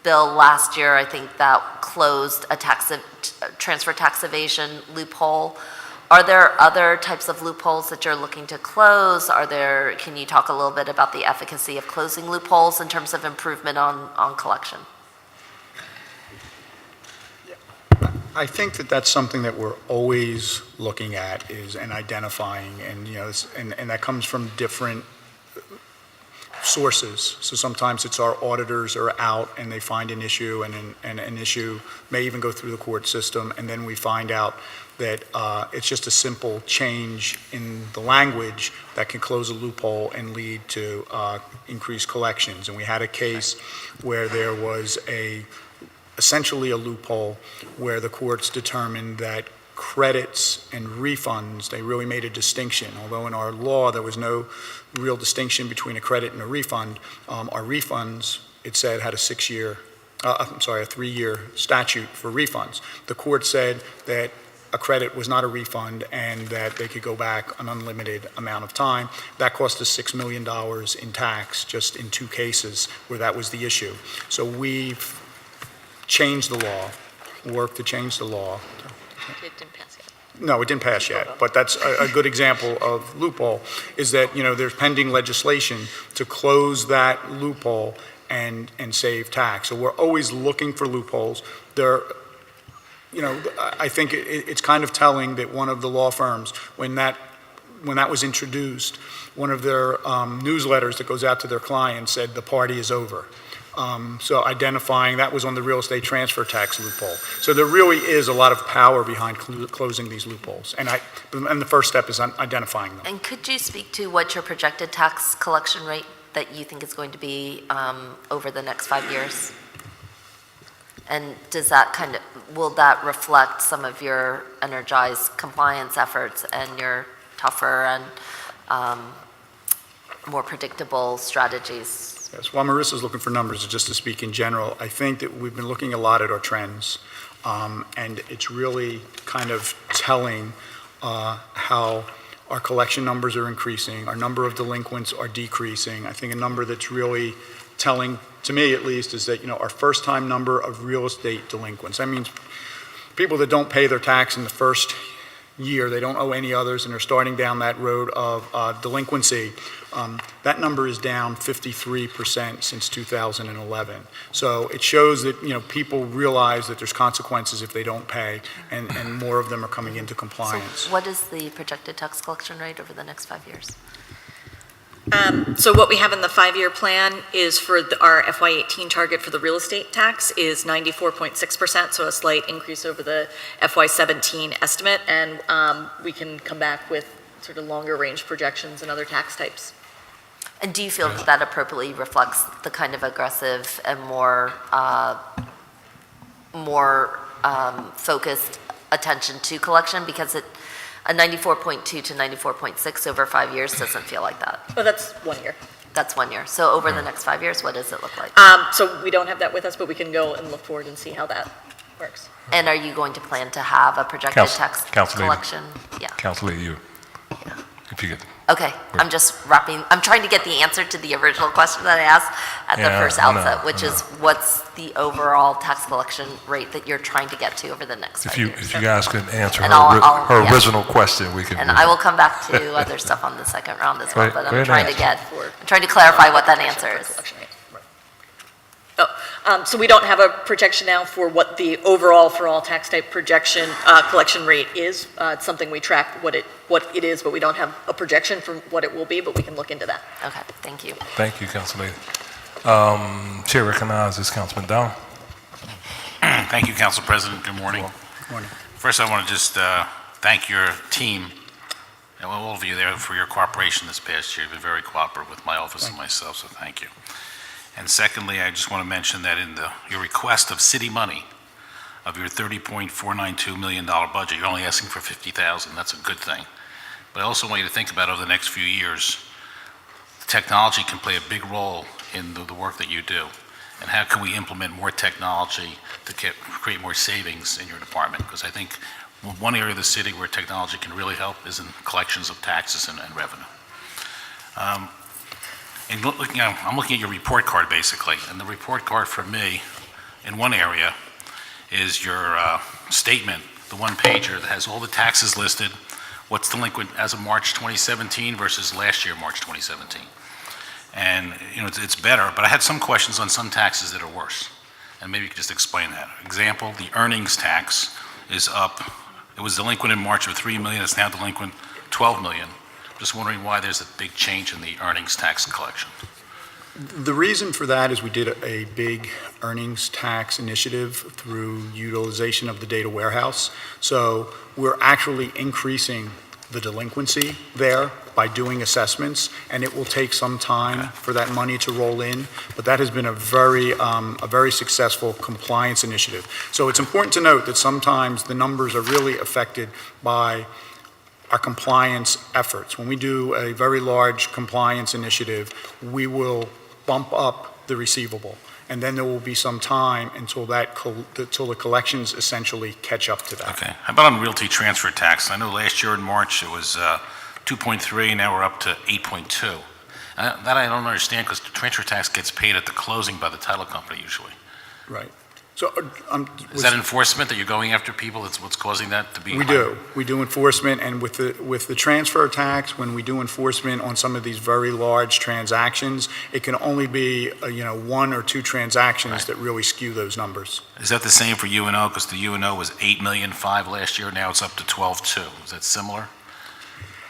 bill last year. I think that closed a transfer tax evasion loophole. Are there other types of loopholes that you're looking to close? Can you talk a little bit about the efficacy of closing loopholes in terms of improvement on collection? I think that that's something that we're always looking at and identifying, and and that comes from different sources. So sometimes it's our auditors are out and they find an issue, and an issue may even go through the court system, and then we find out that it's just a simple change in the language that can close a loophole and lead to increased collections. And we had a case where there was essentially a loophole where the courts determined that credits and refunds, they really made a distinction. Although in our law there was no real distinction between a credit and a refund, our refunds, it said, had a 3-year statute for refunds. The court said that a credit was not a refund and that they could go back an unlimited amount of time. That cost us $6 million in tax just in 2 cases where that was the issue. So we've changed the law work to change the law. It didn't pass yet. No, it didn't pass yet, but that's a good example of loophole, is that, there's pending legislation to close that loophole and save tax. So we're always looking for loopholes. I think it's kind of telling that one of the law firms, when that was introduced, one of their newsletters that goes out to their clients said, "The party is over." So identifying, that was on the real estate transfer tax loophole. So there really is a lot of power behind closing these loopholes. And the first step is identifying them. And could you speak to what your projected tax collection rate that you think is going to be over the next 5 years? And does that will that reflect some of your energized compliance efforts and your tougher and more predictable strategies? Yes, while Marissa's looking for numbers, just to speak in general, I think that we've been looking a lot at our trends, and it's really kind of telling how our collection numbers are increasing, our number of delinquents are decreasing. I think a number that's really telling, to me at least, is that, our first-time number of real estate delinquents. That means people that don't pay their tax in the first year, they don't owe any others, and they're starting down that road of delinquency. That number is down 53% since 2011. So it shows that, people realize that there's consequences if they don't pay, and more of them are coming into compliance. So what is the projected tax collection rate over the next 5 years? So what we have in the 5-year plan is for our FY18 target for the real estate tax is 94.6%, so a slight increase over the FY17 estimate, and we can come back with sort of longer range projections and other tax types. And do you feel that that appropriately reflects the kind of aggressive and more focused attention to collection? Because a 94.2 to 94.6 over 5 years doesn't feel like that. Oh, that's 1 year. That's 1 year. So over the next 5 years, what does it look like? So we don't have that with us, but we can go and look forward and see how that works. And are you going to plan to have a projected tax Council lady. collection? Yeah. Councilor, you, if you could. Okay, I'm trying to get the answer to the original question that I asked at the first outset, which is what's the overall tax collection rate that you're trying to get to over the next 5 years? If you guys could answer And her yeah. original question, we can. And I will come back to other stuff on the second round as well, Right, but great I'm trying answer. to clarify what that answer is. So we don't have a projection now for what the overall for all tax type projection collection rate is. It's something we track what it is, but we don't have a projection for what it will be, but we can look into that. Okay, thank you. Thank you, Council Lady. Chair recognizes Councilman Down. Thank you, Council President. Good morning. Morning. First, I want to just thank your team, and all of you there, for your cooperation this past year. You've been very cooperative with my office and myself, so thank you. And secondly, I just want to mention that in your request of city money, of your $30.492 million budget, you're only asking for $50,000. That's a good thing. But I also want you to think about over the next few years, technology can play a big role in the work that you do. And how can we implement more technology to create more savings in your department? Because I think one area of the city where technology can really help is in collections of taxes and revenue. And I'm looking at your report card, basically, and the report card for me, in one area, is your statement, the one-pager that has all the taxes listed, what's delinquent as of March 2017 versus last year, March 2017. And, it's better, but I had some questions on some taxes that are worse, and maybe you could just explain that. Example, the earnings tax is up. It was delinquent in March of $3 million, it's now delinquent $12 million. Just wondering why there's a big change in the earnings tax collection. The reason for that is we did a big earnings tax initiative through utilization of the data warehouse. So we're actually increasing the delinquency there by doing assessments, and it will take some time for that money to roll in, but that has been a very successful compliance initiative. So it's important to note that sometimes the numbers are really affected by our compliance efforts. When we do a very large compliance initiative, we will bump up the receivable, and then there will be some time until the collections essentially catch up to that. Okay. How about on realty transfer tax? I know last year in March it was 2.3, now we're up to 8.2. That I don't understand, because the transfer tax gets paid at the closing by the title company usually. Right. So, Is that enforcement, that you're going after people? That's what's causing that to be? we do. We do enforcement, and with the transfer tax, when we do enforcement on some of these very large transactions, it can only be, one or two transactions Right. that really skew those numbers. Is that the same for UNO? Because the UNO was 8,500,000 last year, now it's up to 12,200,000. Is that similar?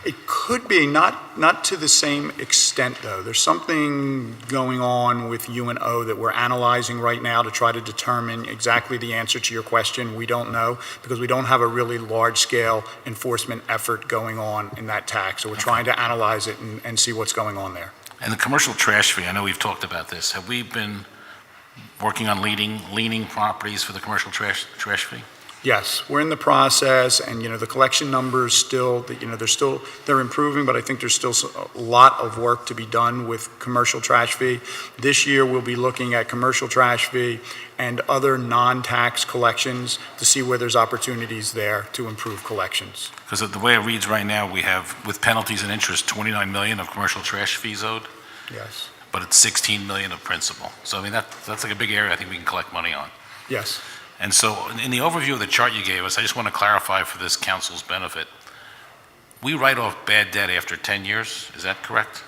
It could be, not to the same extent, though. There's something going on with UNO that we're analyzing right now to try to determine exactly the answer to your question. We don't know, because we don't have a really large-scale enforcement effort going on in that tax. So we're trying to analyze it and see what's going on there. And the commercial trash fee, I know we've talked about this. Have we been working on leaning properties for the commercial trash fee? Yes, we're in the process, and, the collection numbers still, they're improving, but I think there's still a lot of work to be done with commercial trash fee. This year, we'll be looking at commercial trash fee and other non-tax collections to see where there's opportunities there to improve collections. Because the way it reads right now, we have, with penalties and interest, 29 million of commercial trash fees owed, Yes, but it's 16 million of principal. So, I mean, that's like a big area I think we can collect money on. yes. And so, in the overview of the chart you gave us, I just want to clarify for this council's benefit. We write off bad debt after 10 years, is that correct?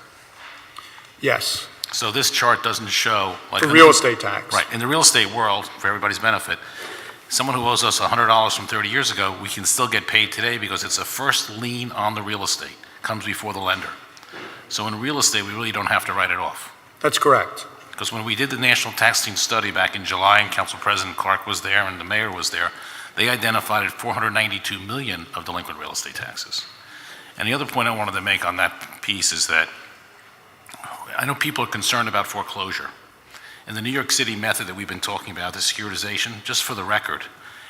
Yes, So this chart doesn't show, like... for real estate tax. Right, in the real estate world, for everybody's benefit, someone who owes us $100 from 30 years ago, we can still get paid today because it's a first lien on the real estate, comes before the lender. So in real estate, we really don't have to write it off. That's correct. Because when we did the national taxing study back in July, and Council President Clark was there and the mayor was there, they identified 492 million of delinquent real estate taxes. And the other point I wanted to make on that piece is that I know people are concerned about foreclosure. And the New York City method that we've been talking about, the securitization, just for the record,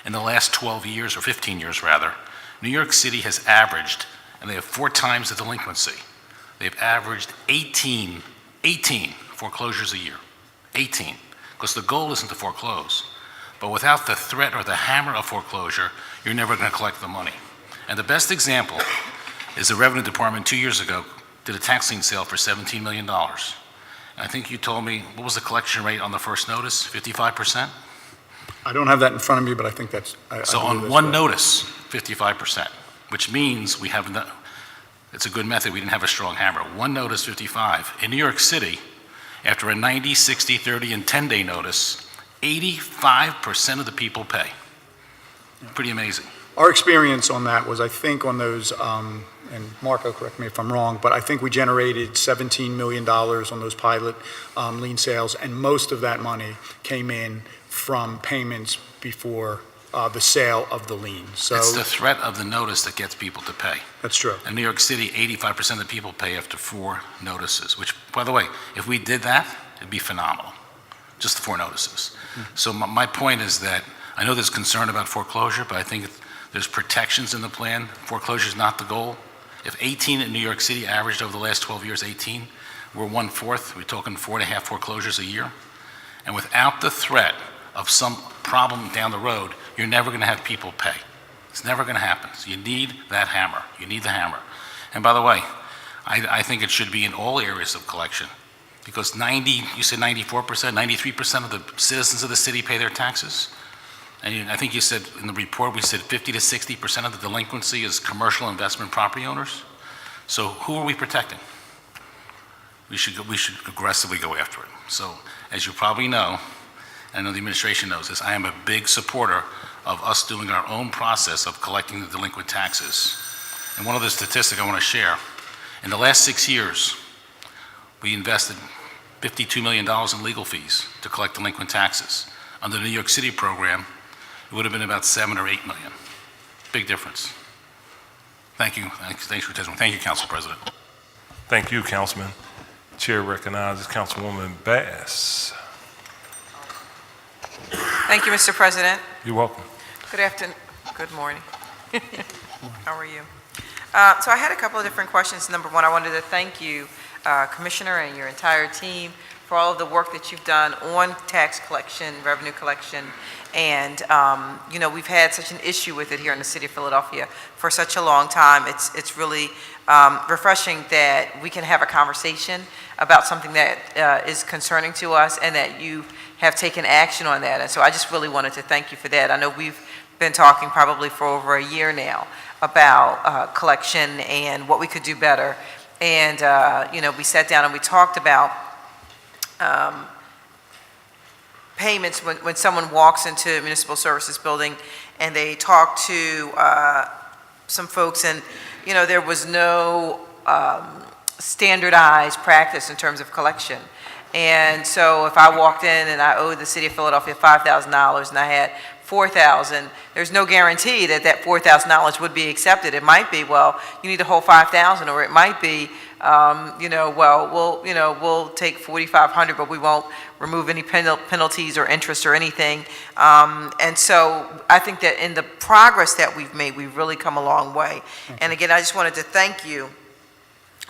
in the last 12 years, or 15 years rather, New York City has averaged, and they have 4 times the delinquency, they've averaged 18 foreclosures a year. 18. Because the goal isn't to foreclose. But without the threat or the hammer of foreclosure, you're never going to collect the money. And the best example is the Revenue Department 2 years ago did a tax lien sale for $17 million. And I think you told me, what was the collection rate on the first notice? 55%? I don't have that in front of me, but I think that's... So on one notice, 55%, which means we have, it's a good method, we didn't have a strong hammer. One notice, 55. In New York City, after a 90, 60, 30, and 10-day notice, 85% of the people pay. Pretty amazing. Our experience on that was, I think, on those, and Marco, correct me if I'm wrong, but I think we generated $17 million on those pilot lien sales, and most of that money came in from payments before the sale of the lien. So It's the threat of the notice that gets people to pay. that's true. In New York City, 85% of the people pay after 4 notices, which, by the way, if we did that, it'd be phenomenal. Just the 4 notices. So my point is that I know there's concern about foreclosure, but I think there's protections in the plan. Foreclosure is not the goal. If 18 in New York City averaged over the last 12 years, 18, we're 1/4. We're talking 4.5 foreclosures a year. And without the threat of some problem down the road, you're never going to have people pay. It's never going to happen. So you need that hammer. You need the hammer. And by the way, I think it should be in all areas of collection, because you said 94%, 93% of the citizens of the city pay their taxes. And I think you said in the report, we said 50 to 60% of the delinquency is commercial investment property owners. So who are we protecting? We should aggressively go after it. So as you probably know, I know the administration knows this, I am a big supporter of us doing our own process of collecting the delinquent taxes. And one other statistic I want to share, in the last 6 years, we invested $52 million in legal fees to collect delinquent taxes. Under the New York City program, it would have been about 7 or 8 million. Big difference. Thank you. Thanks for your testimony. Thank you, Council President. Thank you, Councilman. Chair recognizes Councilwoman Bass. Thank you, Mr. President. You're welcome. Good afternoon. Good morning. How are you? So I had a couple of different questions. Number one, I wanted to thank you, Commissioner, and your entire team for all of the work that you've done on tax collection, revenue collection, and we've had such an issue with it here in the city of Philadelphia for such a long time. It's really refreshing that we can have a conversation about something that is concerning to us, and that you have taken action on that. And so I just really wanted to thank you for that. I know we've been talking probably for over a year now about collection and what we could do better. And, we sat down and we talked about payments when someone walks into a municipal services building and they talk to some folks and, there was no standardized practice in terms of collection. And so if I walked in and I owed the city of Philadelphia $5,000 and I had $4,000, there's no guarantee that that $4,000 would be accepted. It might be, well, you need the whole $5,000, or it might be, we'll take $4,500, but we won't remove any penalties or interest or anything. And so I think that in the progress that we've made, we've really come a long way. And again, I just wanted to thank you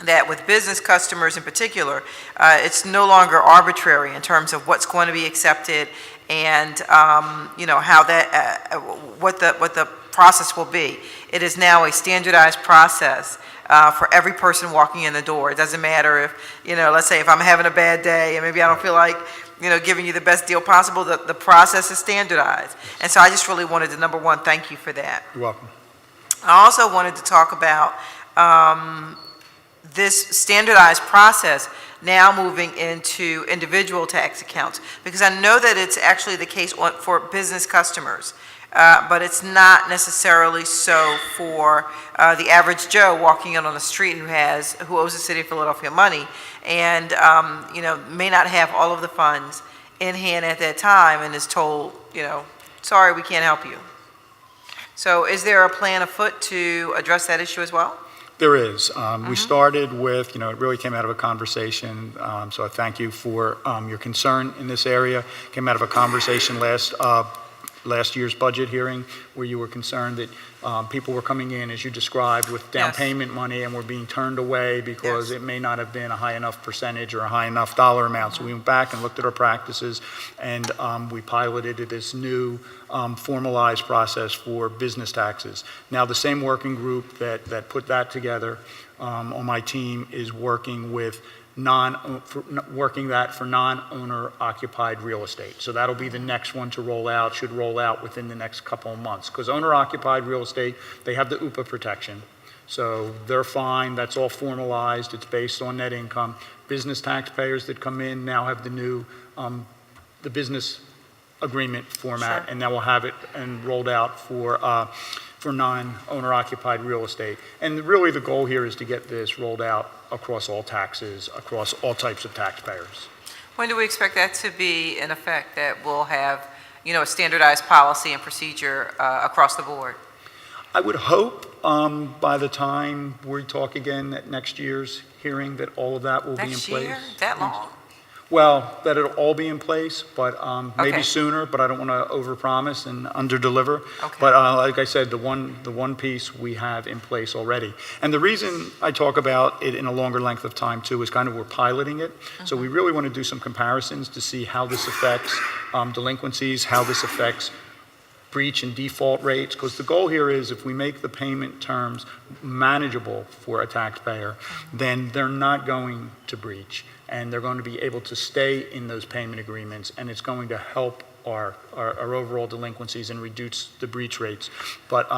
that with business customers in particular, it's no longer arbitrary in terms of what's going to be accepted and, how that, what the process will be. It is now a standardized process for every person walking in the door. It doesn't matter if, let's say if I'm having a bad day and maybe I don't feel like, giving you the best deal possible, the process is standardized. And so I just really wanted to, number one, thank you for that. You're welcome. I also wanted to talk about this standardized process now moving into individual tax accounts, because I know that it's actually the case for business customers, but it's not necessarily so for the average Joe walking in on the street who owes the city of Philadelphia money and may not have all of the funds in hand at that time and is told, sorry, we can't help you. So is there a plan afoot to address that issue as well? There is. We started with, it really came out of a conversation, so I thank you for your concern in this area. Came out of a conversation last year's budget hearing where you were concerned that people were coming in, as you described, with down Yes. payment money and were being turned away because Yes. it may not have been a high enough percentage or a high enough dollar amount. So we went back and looked at our practices and we piloted this new formalized process for business taxes. Now, the same working group that put that together on my team is working with working that for non-owner occupied real estate. So that'll be the next one to roll out, should roll out within the next couple of months. Because owner occupied real estate, they have the UPA protection. So they're fine, that's all formalized, it's based on net income. Business taxpayers that come in now have the new, the business agreement format, Sure. and now we'll have it and rolled out for non-owner occupied real estate. And really the goal here is to get this rolled out across all taxes, across all types of taxpayers. When do we expect that to be in effect, that we'll have, a standardized policy and procedure across the board? I would hope by the time we talk again at next year's hearing that all of that will be in Next place. year? That long? Well, that it'll all be in place, but maybe Okay. sooner, but I don't want to overpromise and underdeliver. Okay. But like I said, the one piece we have in place already. And the reason I talk about it in a longer length of time too is kind of we're piloting it. So we really want to do some comparisons to see how this affects delinquencies, how this affects breach and default rates, because the goal here is if we make the payment terms manageable for a taxpayer, then they're not going to breach, and they're going to be able to stay in those payment agreements, and it's going to help our overall delinquencies and reduce the breach rates. But,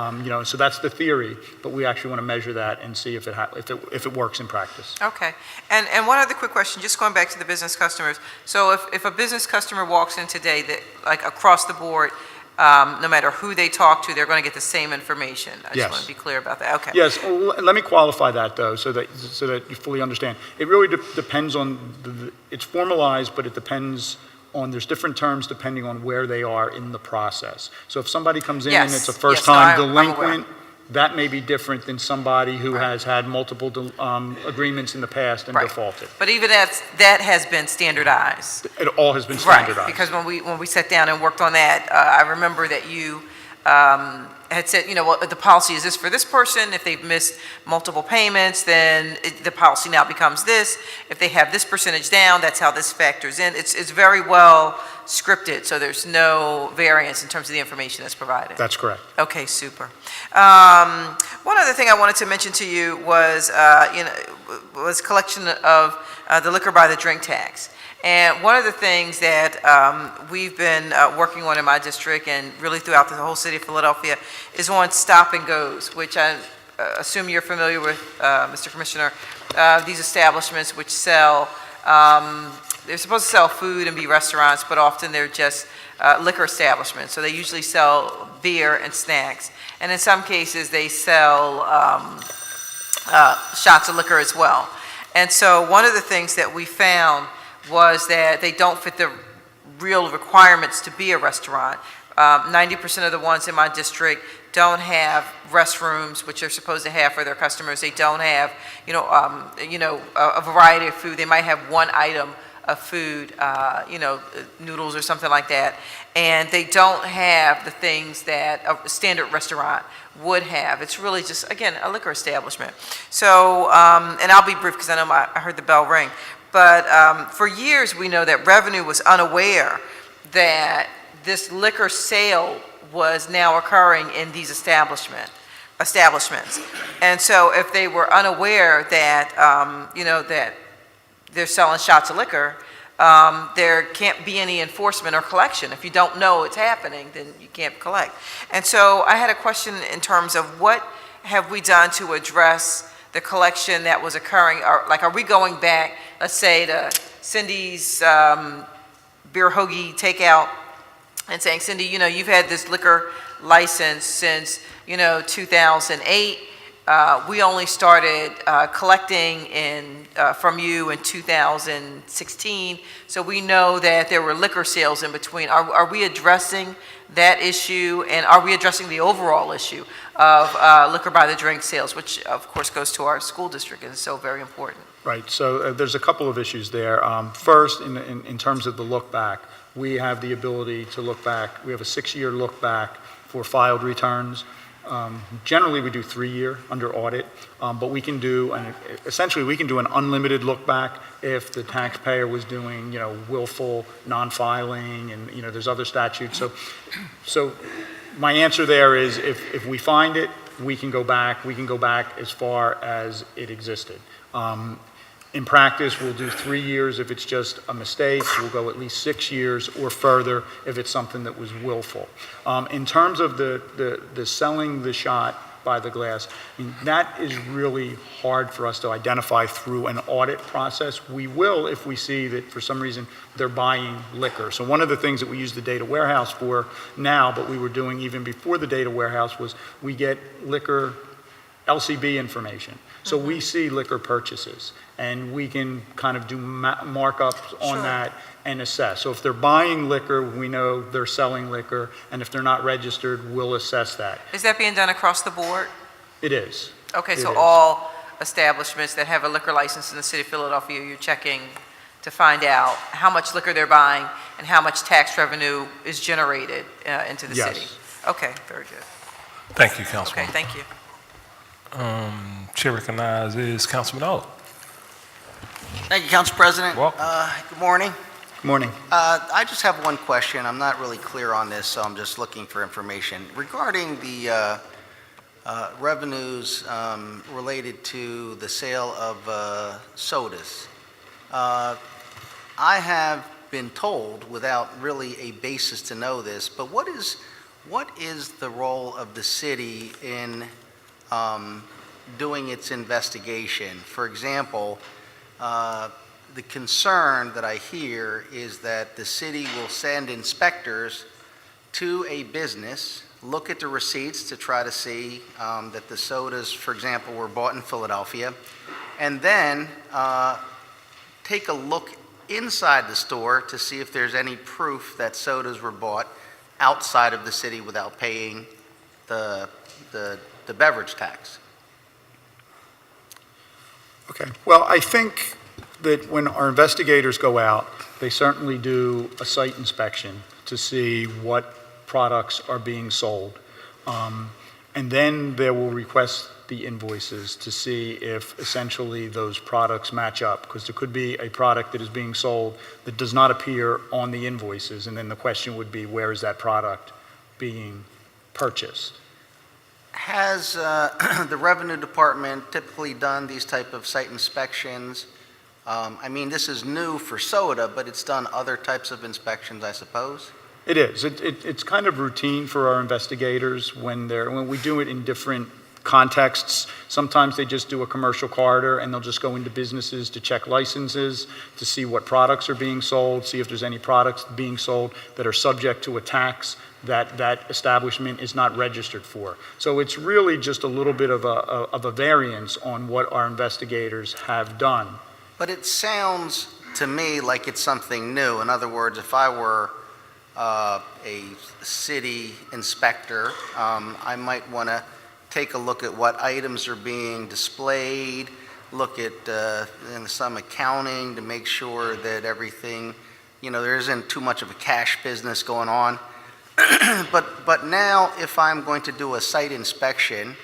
so that's the theory, but we actually want to measure that and see if it works in practice. Okay. And one other quick question, just going back to the business customers. So if a business customer walks in today, that like across the board, no matter who they talk to, they're going to get the same information. I just Yes. want to be clear about that. Okay. Yes, let me qualify that though, so that you fully understand. It really depends on, it's formalized, but it depends on, there's different terms depending on where they are in the process. So if somebody comes in and Yes, it's a yes, first-time no, I'm aware. delinquent, that may be different than somebody who has had multiple agreements in the past and Right. defaulted. But even that has been standardized. It all has been standardized. Right, because when we sat down and worked on that, I remember that you had said, well, the policy is this for this person. If they've missed multiple payments, then the policy now becomes this. If they have this percentage down, that's how this factors in. It's very well scripted, so there's no variance in terms of the information that's provided. That's correct. Okay, super. One other thing I wanted to mention to you was, was collection of the liquor by the drink tax. And one of the things that we've been working on in my district and really throughout the whole city of Philadelphia is on stop and goes, which I assume you're familiar with, Mr. Commissioner. These establishments which sell, they're supposed to sell food and be restaurants, but often they're just liquor establishments. So they usually sell beer and snacks. And in some cases, they sell shots of liquor as well. And so one of the things that we found was that they don't fit the real requirements to be a restaurant. 90% of the ones in my district don't have restrooms, which they're supposed to have for their customers. They don't have, a variety of food. They might have one item of food, noodles or something like that. And they don't have the things that a standard restaurant would have. It's really just, again, a liquor establishment. So, and I'll be brief because I know I heard the bell ring. But for years, we know that Revenue was unaware that this liquor sale was now occurring in these establishments. And so if they were unaware that, that they're selling shots of liquor, there can't be any enforcement or collection. If you don't know it's happening, then you can't collect. And so I had a question in terms of what have we done to address the collection that was occurring? Are we going back, let's say, to Cindy's beer hoagie takeout and saying, Cindy, you've had this liquor license since, 2008. We only started collecting from you in 2016, so we know that there were liquor sales in between. Are we addressing that issue, and are we addressing the overall issue of liquor by the drink sales, which of course goes to our school district and is so very important? Right, so there's a couple of issues there. First, in terms of the look back, we have the ability to look back. We have a 6-year look back for filed returns. Generally, we do 3-year under audit, but we can do, essentially, we can do an unlimited look back if the taxpayer was doing, willful non-filing, and, there's other statutes. So my answer there is if we find it, we can go back. We can go back as far as it existed. In practice, we'll do 3 years if it's just a mistake. We'll go at least 6 years or further if it's something that was willful. In terms of the selling the shot by the glass, that is really hard for us to identify through an audit process. We will if we see that for some reason they're buying liquor. So one of the things that we use the data warehouse for now, but we were doing even before the data warehouse, was we get liquor LCB information. So we see liquor purchases, and we can kind of do markups on that and assess. So if they're buying liquor, we know they're selling liquor, and if they're not registered, we'll assess that. Is that being done across the board? It is. Okay, It so is. all establishments that have a liquor license in the city of Philadelphia, you're checking to find out how much liquor they're buying and how much tax revenue is generated into the Yes. city? Okay, very good. Thank you, Okay, Councilman. thank you. Chair recognizes Councilman O. Thank you, Council President. Welcome. Good morning. Good morning. I just have one question. I'm not really clear on this, so I'm just looking for information. Regarding the revenues related to the sale of sodas, I have been told, without really a basis to know this, but what is the role of the city in doing its investigation? For example, the concern that I hear is that the city will send inspectors to a business, look at the receipts to try to see that the sodas, for example, were bought in Philadelphia, and then take a look inside the store to see if there's any proof that sodas were bought outside of the city without paying the beverage tax. Okay. Well, I think that when our investigators go out, they certainly do a site inspection to see what products are being sold. And then they will request the invoices to see if essentially those products match up, because there could be a product that is being sold that does not appear on the invoices, and then the question would be, where is that product being purchased? Has the Revenue Department typically done these type of site inspections? I mean, this is new for soda, but it's done other types of inspections, I suppose? It is. It's kind of routine for our investigators when we do it in different contexts. Sometimes they just do a commercial corridor and they'll just go into businesses to check licenses, to see what products are being sold, see if there's any products being sold that are subject to a tax that establishment is not registered for. So it's really just a little bit of a variance on what our investigators have done. But it sounds to me like it's something new. In other words, if I were a city inspector, I might want to take a look at what items are being displayed, look at some accounting to make sure that everything, there isn't too much of a cash business going on. But now if I'm going to do a site inspection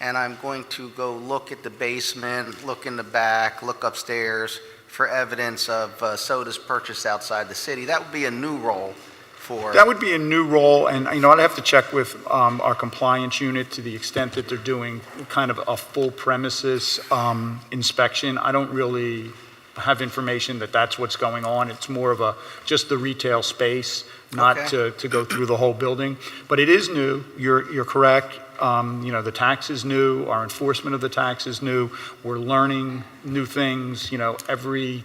and I'm going to go look at the basement, look in the back, look upstairs for evidence of sodas purchased outside the city, that would be a new role for... That would be a new role, and I'd have to check with our compliance unit to the extent that they're doing kind of a full premises inspection. I don't really have information that that's what's going on. It's more of just the retail space, not Okay. to go through the whole building. But it is new. You're correct. The tax is new. Our enforcement of the tax is new. We're learning new things. Every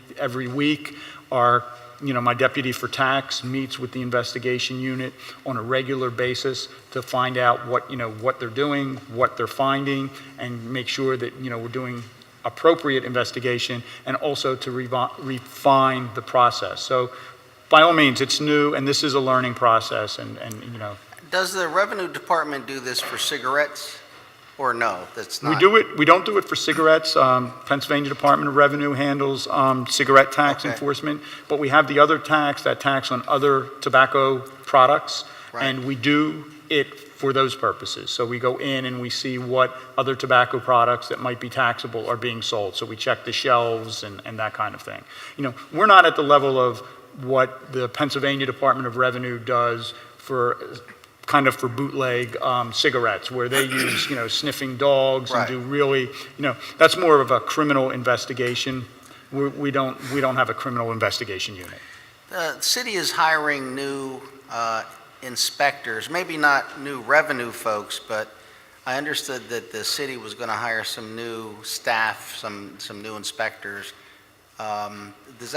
week. My deputy for tax meets with the investigation unit on a regular basis to find out what they're doing, what they're finding, and make sure that we're doing appropriate investigation, and also to refine the process. So, by all means, it's new, and this is a learning process, and. Does the Revenue Department do this for cigarettes, or no? That's not... We do it. We don't do it for cigarettes. Pennsylvania Department of Revenue handles cigarette tax Okay. enforcement, but we have the other tax, that tax on other tobacco products, Right. and we do it for those purposes. So we go in and we see what other tobacco products that might be taxable are being sold. So we check the shelves and that kind of thing. We're not at the level of what the Pennsylvania Department of Revenue does for bootleg cigarettes, where they use, sniffing dogs and Right. do really, that's more of a criminal investigation. We don't have a criminal investigation unit. The city is hiring new inspectors, maybe not new revenue folks, but I understood that the city was going to hire some new staff, some new inspectors. Is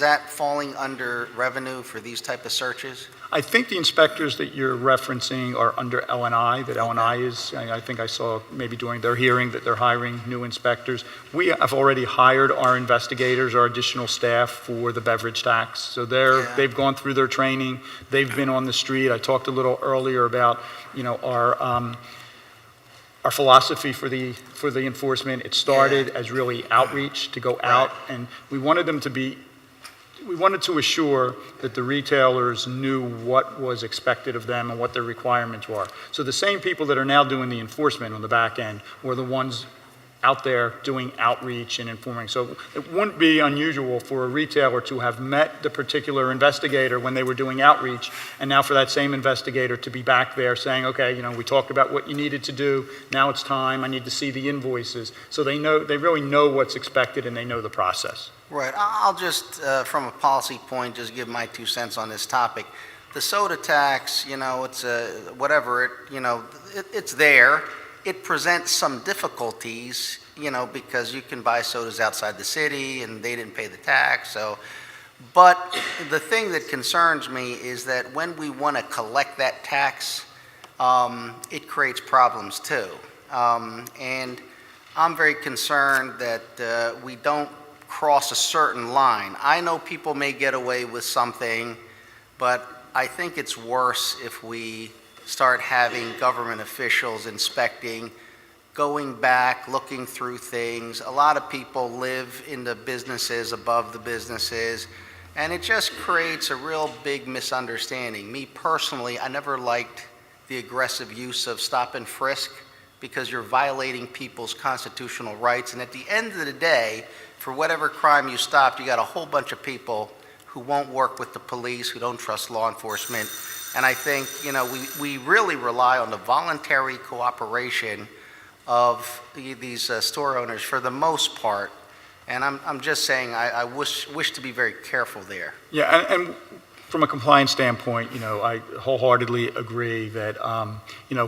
that falling under revenue for these type of searches? I think the inspectors that you're referencing are under L&I, that L&I is, I think I saw maybe during their hearing that they're hiring new inspectors. We have already hired our investigators, our additional staff for the beverage tax. So they've gone through their training, they've been on the street. I talked a little earlier about, our philosophy for the enforcement. It started as really outreach, to go out, and we wanted to assure that the retailers knew what was expected of them and what their requirements were. So the same people that are now doing the enforcement on the back end were the ones out there doing outreach and informing. So it wouldn't be unusual for a retailer to have met the particular investigator when they were doing outreach, and now for that same investigator to be back there saying, okay, we talked about what you needed to do, now it's time, I need to see the invoices. So they really know what's expected and they know the process. Right. I'll just, from a policy point, just give my 2 cents on this topic. The soda tax, it's it's there. It presents some difficulties, because you can buy sodas outside the city and they didn't pay the tax. But the thing that concerns me is that when we want to collect that tax, it creates problems too. And I'm very concerned that we don't cross a certain line. I know people may get away with something, but I think it's worse if we start having government officials inspecting, going back, looking through things. A lot of people live in the businesses, above the businesses, and it just creates a real big misunderstanding. Me personally, I never liked the aggressive use of stop and frisk, because you're violating people's constitutional rights, and at the end of the day, for whatever crime you stopped, you got a whole bunch of people who won't work with the police, who don't trust law enforcement. And I think, we really rely on the voluntary cooperation of these store owners for the most part. And I'm just saying, I wish to be very careful there. Yeah, and from a compliance standpoint, I wholeheartedly agree that,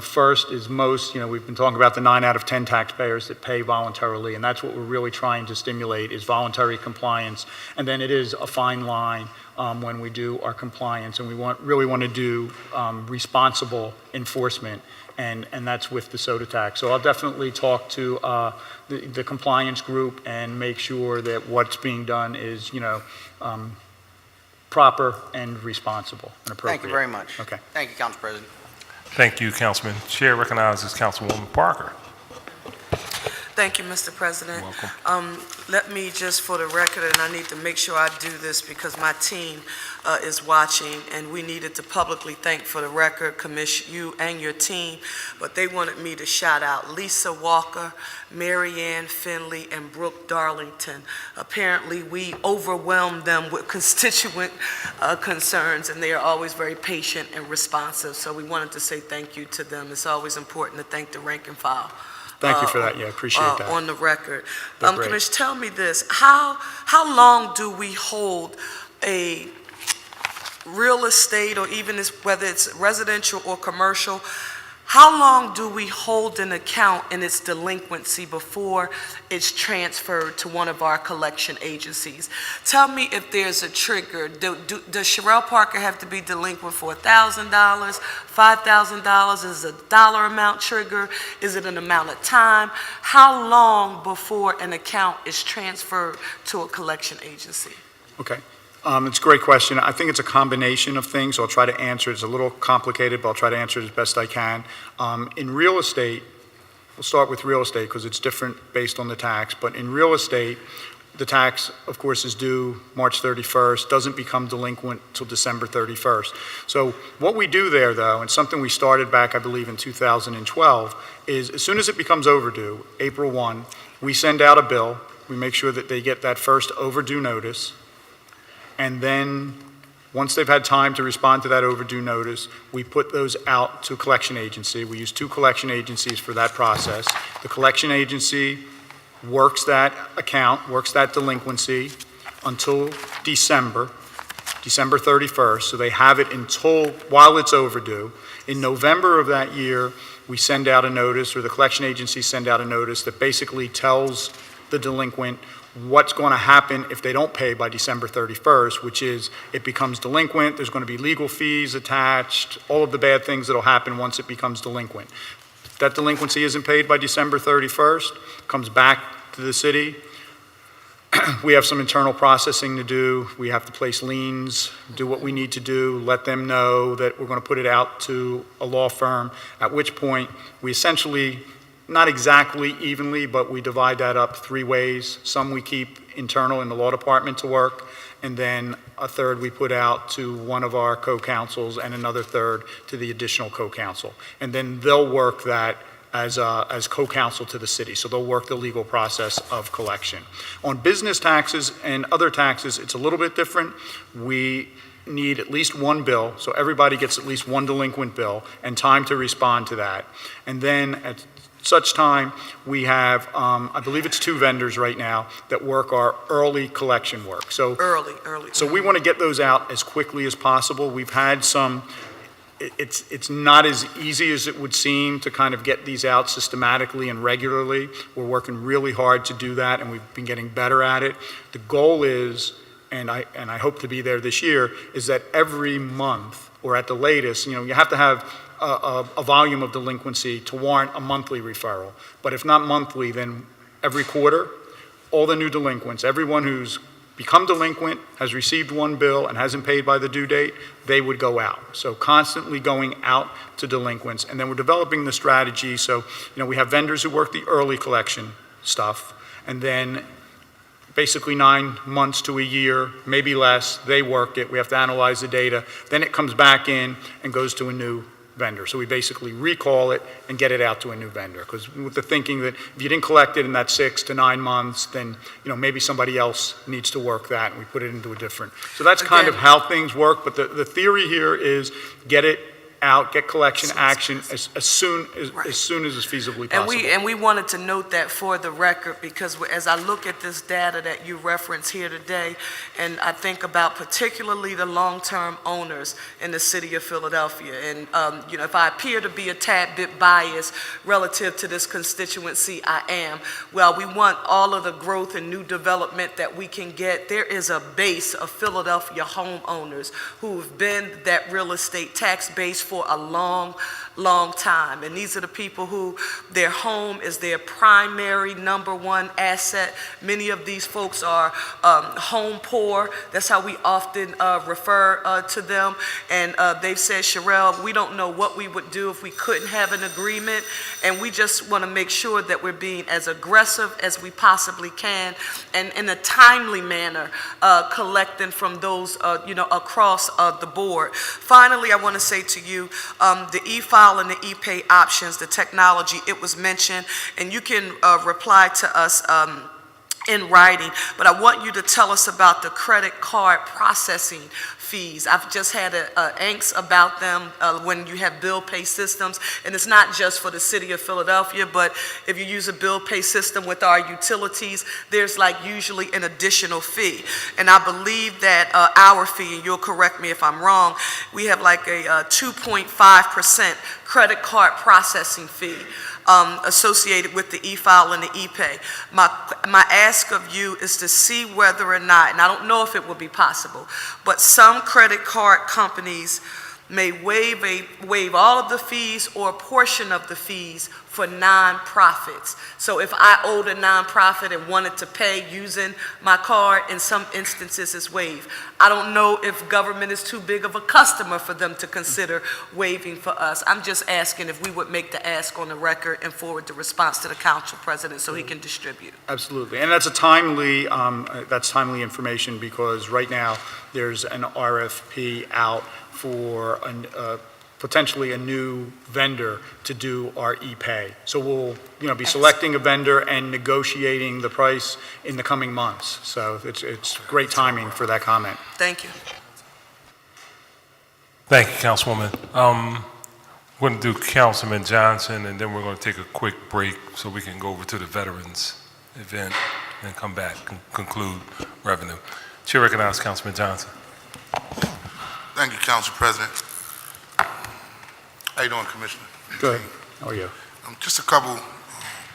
first is most, we've been talking about the 9 out of 10 taxpayers that pay voluntarily, and that's what we're really trying to stimulate is voluntary compliance. And then it is a fine line when we do our compliance, and we really want to do responsible enforcement, and that's with the soda tax. So I'll definitely talk to the compliance group and make sure that what's being done is, proper and responsible and appropriate. Thank you very much. Okay. Thank you, Council President. Thank you, Councilman. Chair recognizes Councilwoman Parker. Thank you, Mr. President. Welcome. Let me just, for the record, and I need to make sure I do this because my team is watching, and we needed to publicly thank, for the record, you and your team, but they wanted me to shout out Lisa Walker, Marianne Finley, and Brooke Darlington. Apparently, we overwhelmed them with constituent concerns, and they are always very patient and responsive, so we wanted to say thank you to them. It's always important to thank the rank and file. Thank you for that. Yeah, appreciate that. On the record. They're great. Commissioner, tell me this. How long do we hold a real estate, or even whether it's residential or commercial, how long do we hold an account in its delinquency before it's transferred to one of our collection agencies? Tell me if there's a trigger. Does Sherelle Parker have to be delinquent for $1,000, $5,000? Is it a dollar amount trigger? Is it an amount of time? How long before an account is transferred to a collection agency? Okay. It's a great question. I think it's a combination of things, so I'll try to answer it. It's a little complicated, but I'll try to answer it as best I can. In real estate, we'll start with real estate because it's different based on the tax, but in real estate, the tax, of course, is due March 31st, doesn't become delinquent till December 31st. So what we do there, though, and something we started back, I believe, in 2012, is as soon as it becomes overdue, April 1, we send out a bill. We make sure that they get that first overdue notice. And then, once they've had time to respond to that overdue notice, we put those out to a collection agency. We use 2 collection agencies for that process. The collection agency works that account, works that delinquency until December 31st, so they have it while it's overdue. In November of that year, we send out a notice, or the collection agency send out a notice that basically tells the delinquent what's going to happen if they don't pay by December 31st, which is it becomes delinquent, there's going to be legal fees attached, all of the bad things that will happen once it becomes delinquent. If that delinquency isn't paid by December 31st, comes back to the city. We have some internal processing to do. We have to place liens, do what we need to do, let them know that we're going to put it out to a law firm, at which point we essentially, not exactly evenly, but we divide that up 3 ways. Some we keep internal in the law department to work, and then a third we put out to one of our co-counsels, and another third to the additional co-counsel. And then they'll work that as co-counsel to the city. So they'll work the legal process of collection. On business taxes and other taxes, it's a little bit different. We need at least 1 bill, so everybody gets at least 1 delinquent bill, and time to respond to that. And then at such time, we have, I believe it's 2 vendors right now that work our early collection work. So Early. So we want to get those out as quickly as possible. We've had some, it's not as easy as it would seem to kind of get these out systematically and regularly. We're working really hard to do that, and we've been getting better at it. The goal is, and I hope to be there this year, is that every month, or at the latest, you have to have a volume of delinquency to warrant a monthly referral. But if not monthly, then every quarter, all the new delinquents, everyone who's become delinquent, has received 1 bill and hasn't paid by the due date, they would go out. So constantly going out to delinquents. And then we're developing the strategy. So, we have vendors who work the early collection stuff, and then basically 9 months to a year, maybe less, they work it. We have to analyze the data. Then it comes back in and goes to a new vendor. So we basically recall it and get it out to a new vendor. Because with the thinking that if you didn't collect it in that 6 to 9 months, then, maybe somebody else needs to work that, and we put it into a different. So that's kind of Again- how things work, but the theory here is get it out, get collection action as soon as is feasibly possible. And we wanted to note that for the record, because as I look at this data that you reference here today, and I think about particularly the long-term owners in the city of Philadelphia, and, if I appear to be a tad bit biased relative to this constituency, I am. Well, we want all of the growth and new development that we can get. There is a base of Philadelphia homeowners who've been that real estate tax base for a long time. And these are the people who their home is their primary number one asset. Many of these folks are home poor. That's how we often refer to them. And they've said, Sherelle, we don't know what we would do if we couldn't have an agreement. And we just want to make sure that we're being as aggressive as we possibly can and in a timely manner collecting from those, across the board. Finally, I want to say to you, the e-file and the e-pay options, the technology, it was mentioned, and you can reply to us in writing, but I want you to tell us about the credit card processing fees. I've just had angst about them when you have bill pay systems, and it's not just for the city of Philadelphia, but if you use a bill pay system with our utilities, there's usually an additional fee. And I believe that our fee, and you'll correct me if I'm wrong, we have a 2.5% credit card processing fee associated with the e-file and the e-pay. My ask of you is to see whether or not, and I don't know if it will be possible, but some credit card companies may waive all of the fees or a portion of the fees for nonprofits. So if I owed a nonprofit and wanted to pay using my card, in some instances it's waived. I don't know if government is too big of a customer for them to consider waiving for us. I'm just asking if we would make the ask on the record and forward the response to the council president so he can distribute. Absolutely, and that's timely information, because right now there's an RFP out for potentially a new vendor to do our e-pay. So we'll be selecting a vendor and negotiating the price in the coming months. So it's great timing for that comment. Thank you. Thank you, Councilwoman. We're going to do Councilman Johnson, and then we're going to take a quick break so we can go over to the Veterans event and come back and conclude revenue. Chair recognizes Councilman Johnson. Thank you, Council President. How you doing, Commissioner? Good. How are you? Just a couple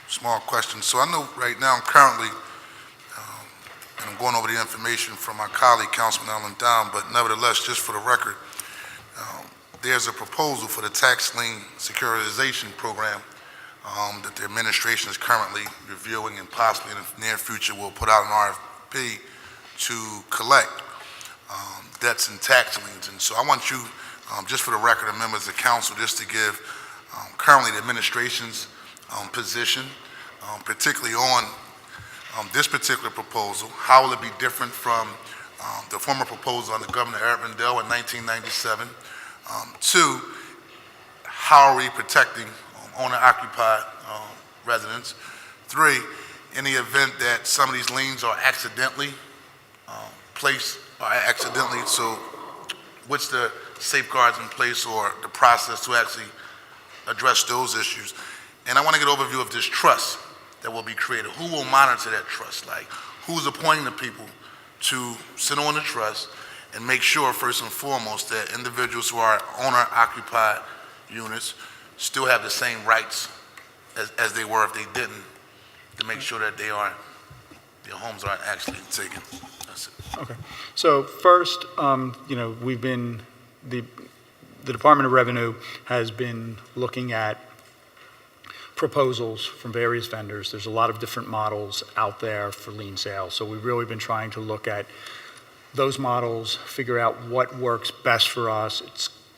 small questions. So I know right now, currently, and I'm going over the information from my colleague, Councilman Allen Down, but nevertheless, just for the record, there's a proposal for the tax lien securitization program that the administration is currently reviewing, and possibly in the near future will put out an RFP to collect debts and tax liens. And so I want you, just for the record of members of council, just to give currently the administration's position, particularly on this particular proposal. How will it be different from the former proposal under Governor Eric Rendell in 1997? Two, how are we protecting owner-occupied residents? Three, in the event that some of these liens are accidentally placed, so what's the safeguards in place or the process to actually address those issues? And I want to get an overview of this trust that will be created. Who will monitor that trust? Like, who's appointing the people to sit on the trust and make sure, first and foremost, that individuals who are owner-occupied units still have the same rights as they were if they didn't, to make sure that their homes aren't actually taken. That's it. Okay. So first, we've been, the Department of Revenue has been looking at proposals from various vendors. There's a lot of different models out there for lien sales. So we've really been trying to look at those models, figure out what works best for us.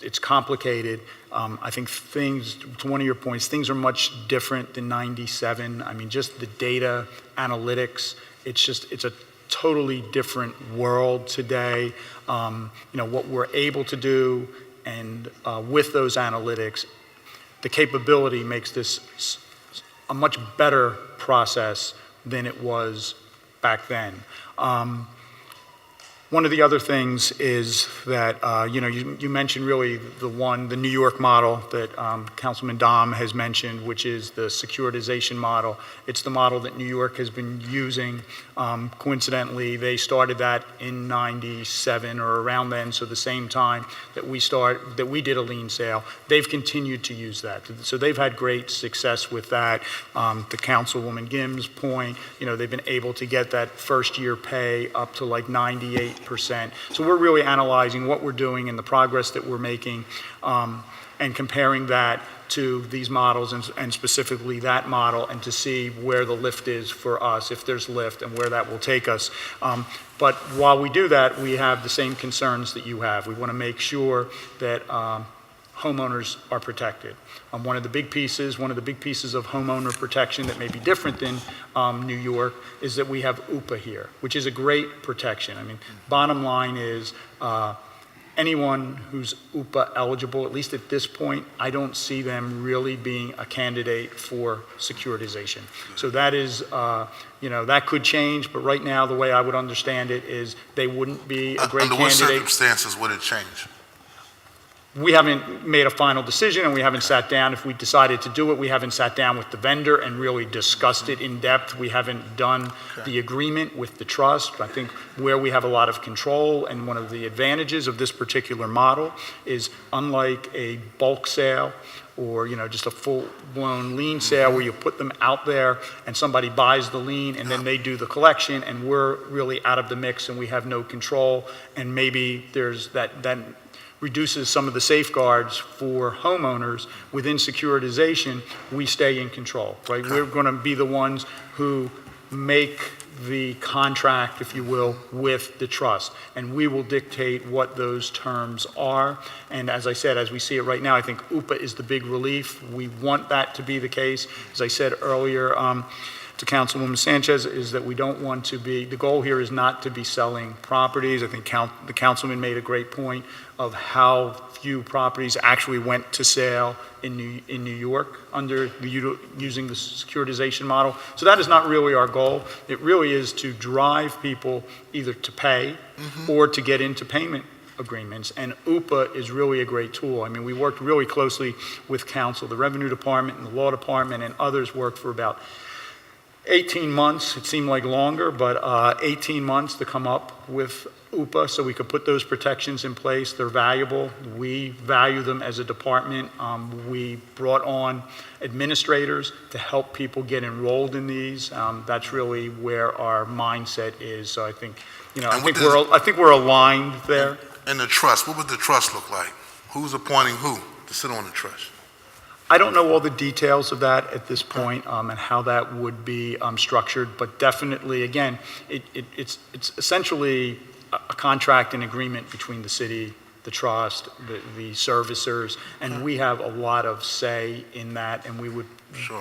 It's complicated. I think things, to one of your points, things are much different than 97. I mean, just the data, analytics, it's a totally different world today. What we're able to do and with those analytics, the capability makes this a much better process than it was back then. One of the other things is that, you mentioned really the New York model that Councilman Dom has mentioned, which is the securitization model. It's the model that New York has been using. Coincidentally, they started that in '97 or around then, so the same time that we did a lien sale. They've continued to use that. So they've had great success with that. To Councilwoman Gims' point, they've been able to get that first year pay up to like 98%. So we're really analyzing what we're doing and the progress that we're making, and comparing that to these models and specifically that model, and to see where the lift is for us, if there's lift, and where that will take us. But while we do that, we have the same concerns that you have. We want to make sure that homeowners are protected. One of the big pieces of homeowner protection that may be different than New York is that we have UPA here, which is a great protection. I mean, bottom line is anyone who's UPA eligible, at least at this point, I don't see them really being a candidate for securitization. So that is, that could change, but right now, the way I would understand it is they wouldn't be a great Under what candidate. circumstances would it change? We haven't made a final decision, and we haven't sat down. If we decided to do it, we haven't sat down with the vendor and really discussed it in depth. We haven't done the agreement with the trust. I think where we have a lot of control, and one of the advantages of this particular model is, unlike a bulk sale or just a full-blown lien sale where you put them out there and somebody buys the lien and then they do the collection, and we're really out of the mix and we have no control, and maybe there's that reduces some of the safeguards for homeowners. Within securitization, we stay in control, right? We're going to be the ones who make the contract, if you will, with the trust, and we will dictate what those terms are. And as I said, as we see it right now, I think UPA is the big relief. We want that to be the case. As I said earlier, to Councilwoman Sanchez, is that we don't want to be, the goal here is not to be selling properties. I think the councilman made a great point of how few properties actually went to sale in New York under using the securitization model. So that is not really our goal. It really is to drive people either to pay or to get into payment agreements, and UPA is really a great tool. I mean, we worked really closely with council, the Revenue Department and the Law Department, and others worked for about 18 months, it seemed like longer, but 18 months to come up with UPA so we could put those protections in place. They're valuable. We value them as a department. We brought on administrators to help people get enrolled in these. That's really where our mindset is. So I think, I think we're aligned there. And the trust, what would the trust look like? Who's appointing who to sit on the trust? I don't know all the details of that at this point, and how that would be structured, but definitely, again, it's essentially a contract and agreement between the city, the trust, the servicers, and we have a lot of say in that, and we would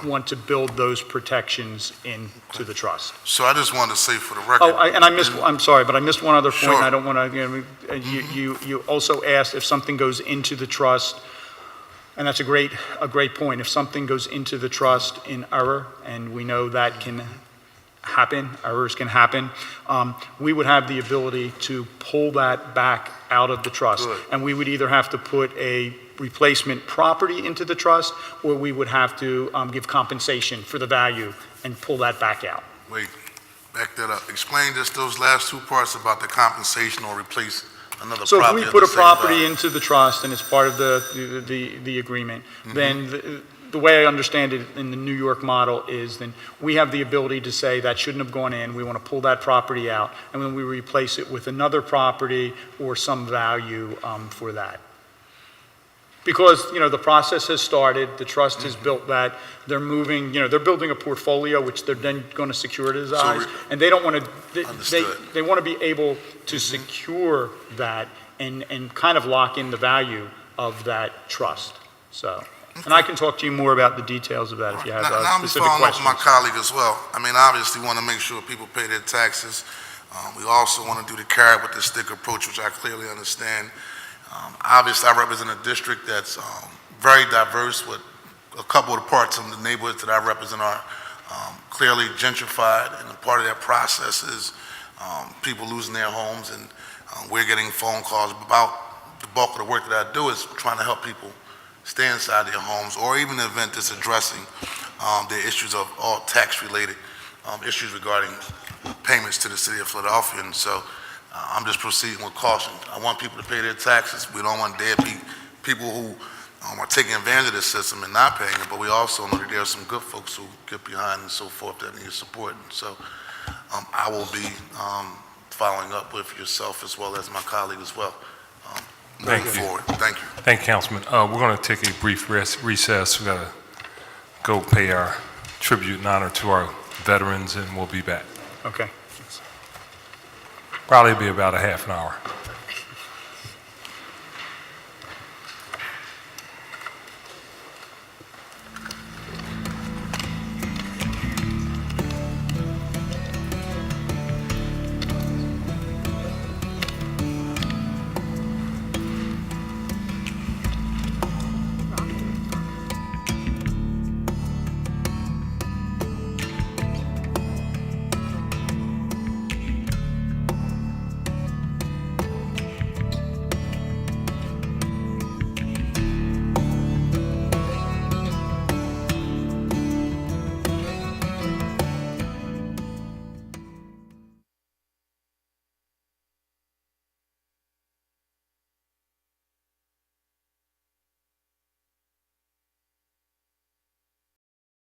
want to build those protections into the trust. So I just wanted to say for the record. I'm sorry, but I missed one other point. Sure. I don't want to, you also asked if something goes into the trust. And that's a great point. If something goes into the trust in error, and we know that can happen, errors can happen, we would have the ability to pull that back out of the trust. Good. And we would either have to put a replacement property into the trust, or we would have to give compensation for the value and pull that back out. Wait, back that up. Explain just those last two parts about the compensation or replace another So if property. we put a property into the trust and it's part of the agreement, then the way I understand it in the New York model is then we have the ability to say that shouldn't have gone in, we want to pull that property out, and then we replace it with another property or some value for that. Because, the process has started, the trust has built that, they're moving, they're building a portfolio which they're then going to securitize, and they don't want to, they want to be able to secure that and kind of lock in the value of that trust, so. And I can talk to you more about the details of that if you have specific questions. Now I'm following up with my colleague as well. I mean, obviously we want to make sure people pay their taxes. We also want to do the carrot with the stick approach, which I clearly understand. Obviously, I represent a district that's very diverse with a couple of the parts of the neighborhoods that I represent are clearly gentrified, and a part of that process is people losing their homes, and we're getting phone calls about the bulk of the work that I do is trying to help people stay inside their homes, or even the event that's addressing the issues of all tax-related issues regarding payments to the city of Philadelphia. And so I'm just proceeding with caution. I want people to pay their taxes. We don't want there to be people who are taking advantage of the system and not paying it, but we also know that there are some good folks who get behind and so forth that need support. And so I will be following up with yourself as well as my colleague as well. Thank Moving you. forward. Thank you. Thank you, Councilman. We're going to take a brief recess. We got to go pay our tribute and honor to our veterans, and we'll be back. Okay. Probably be about a half an hour.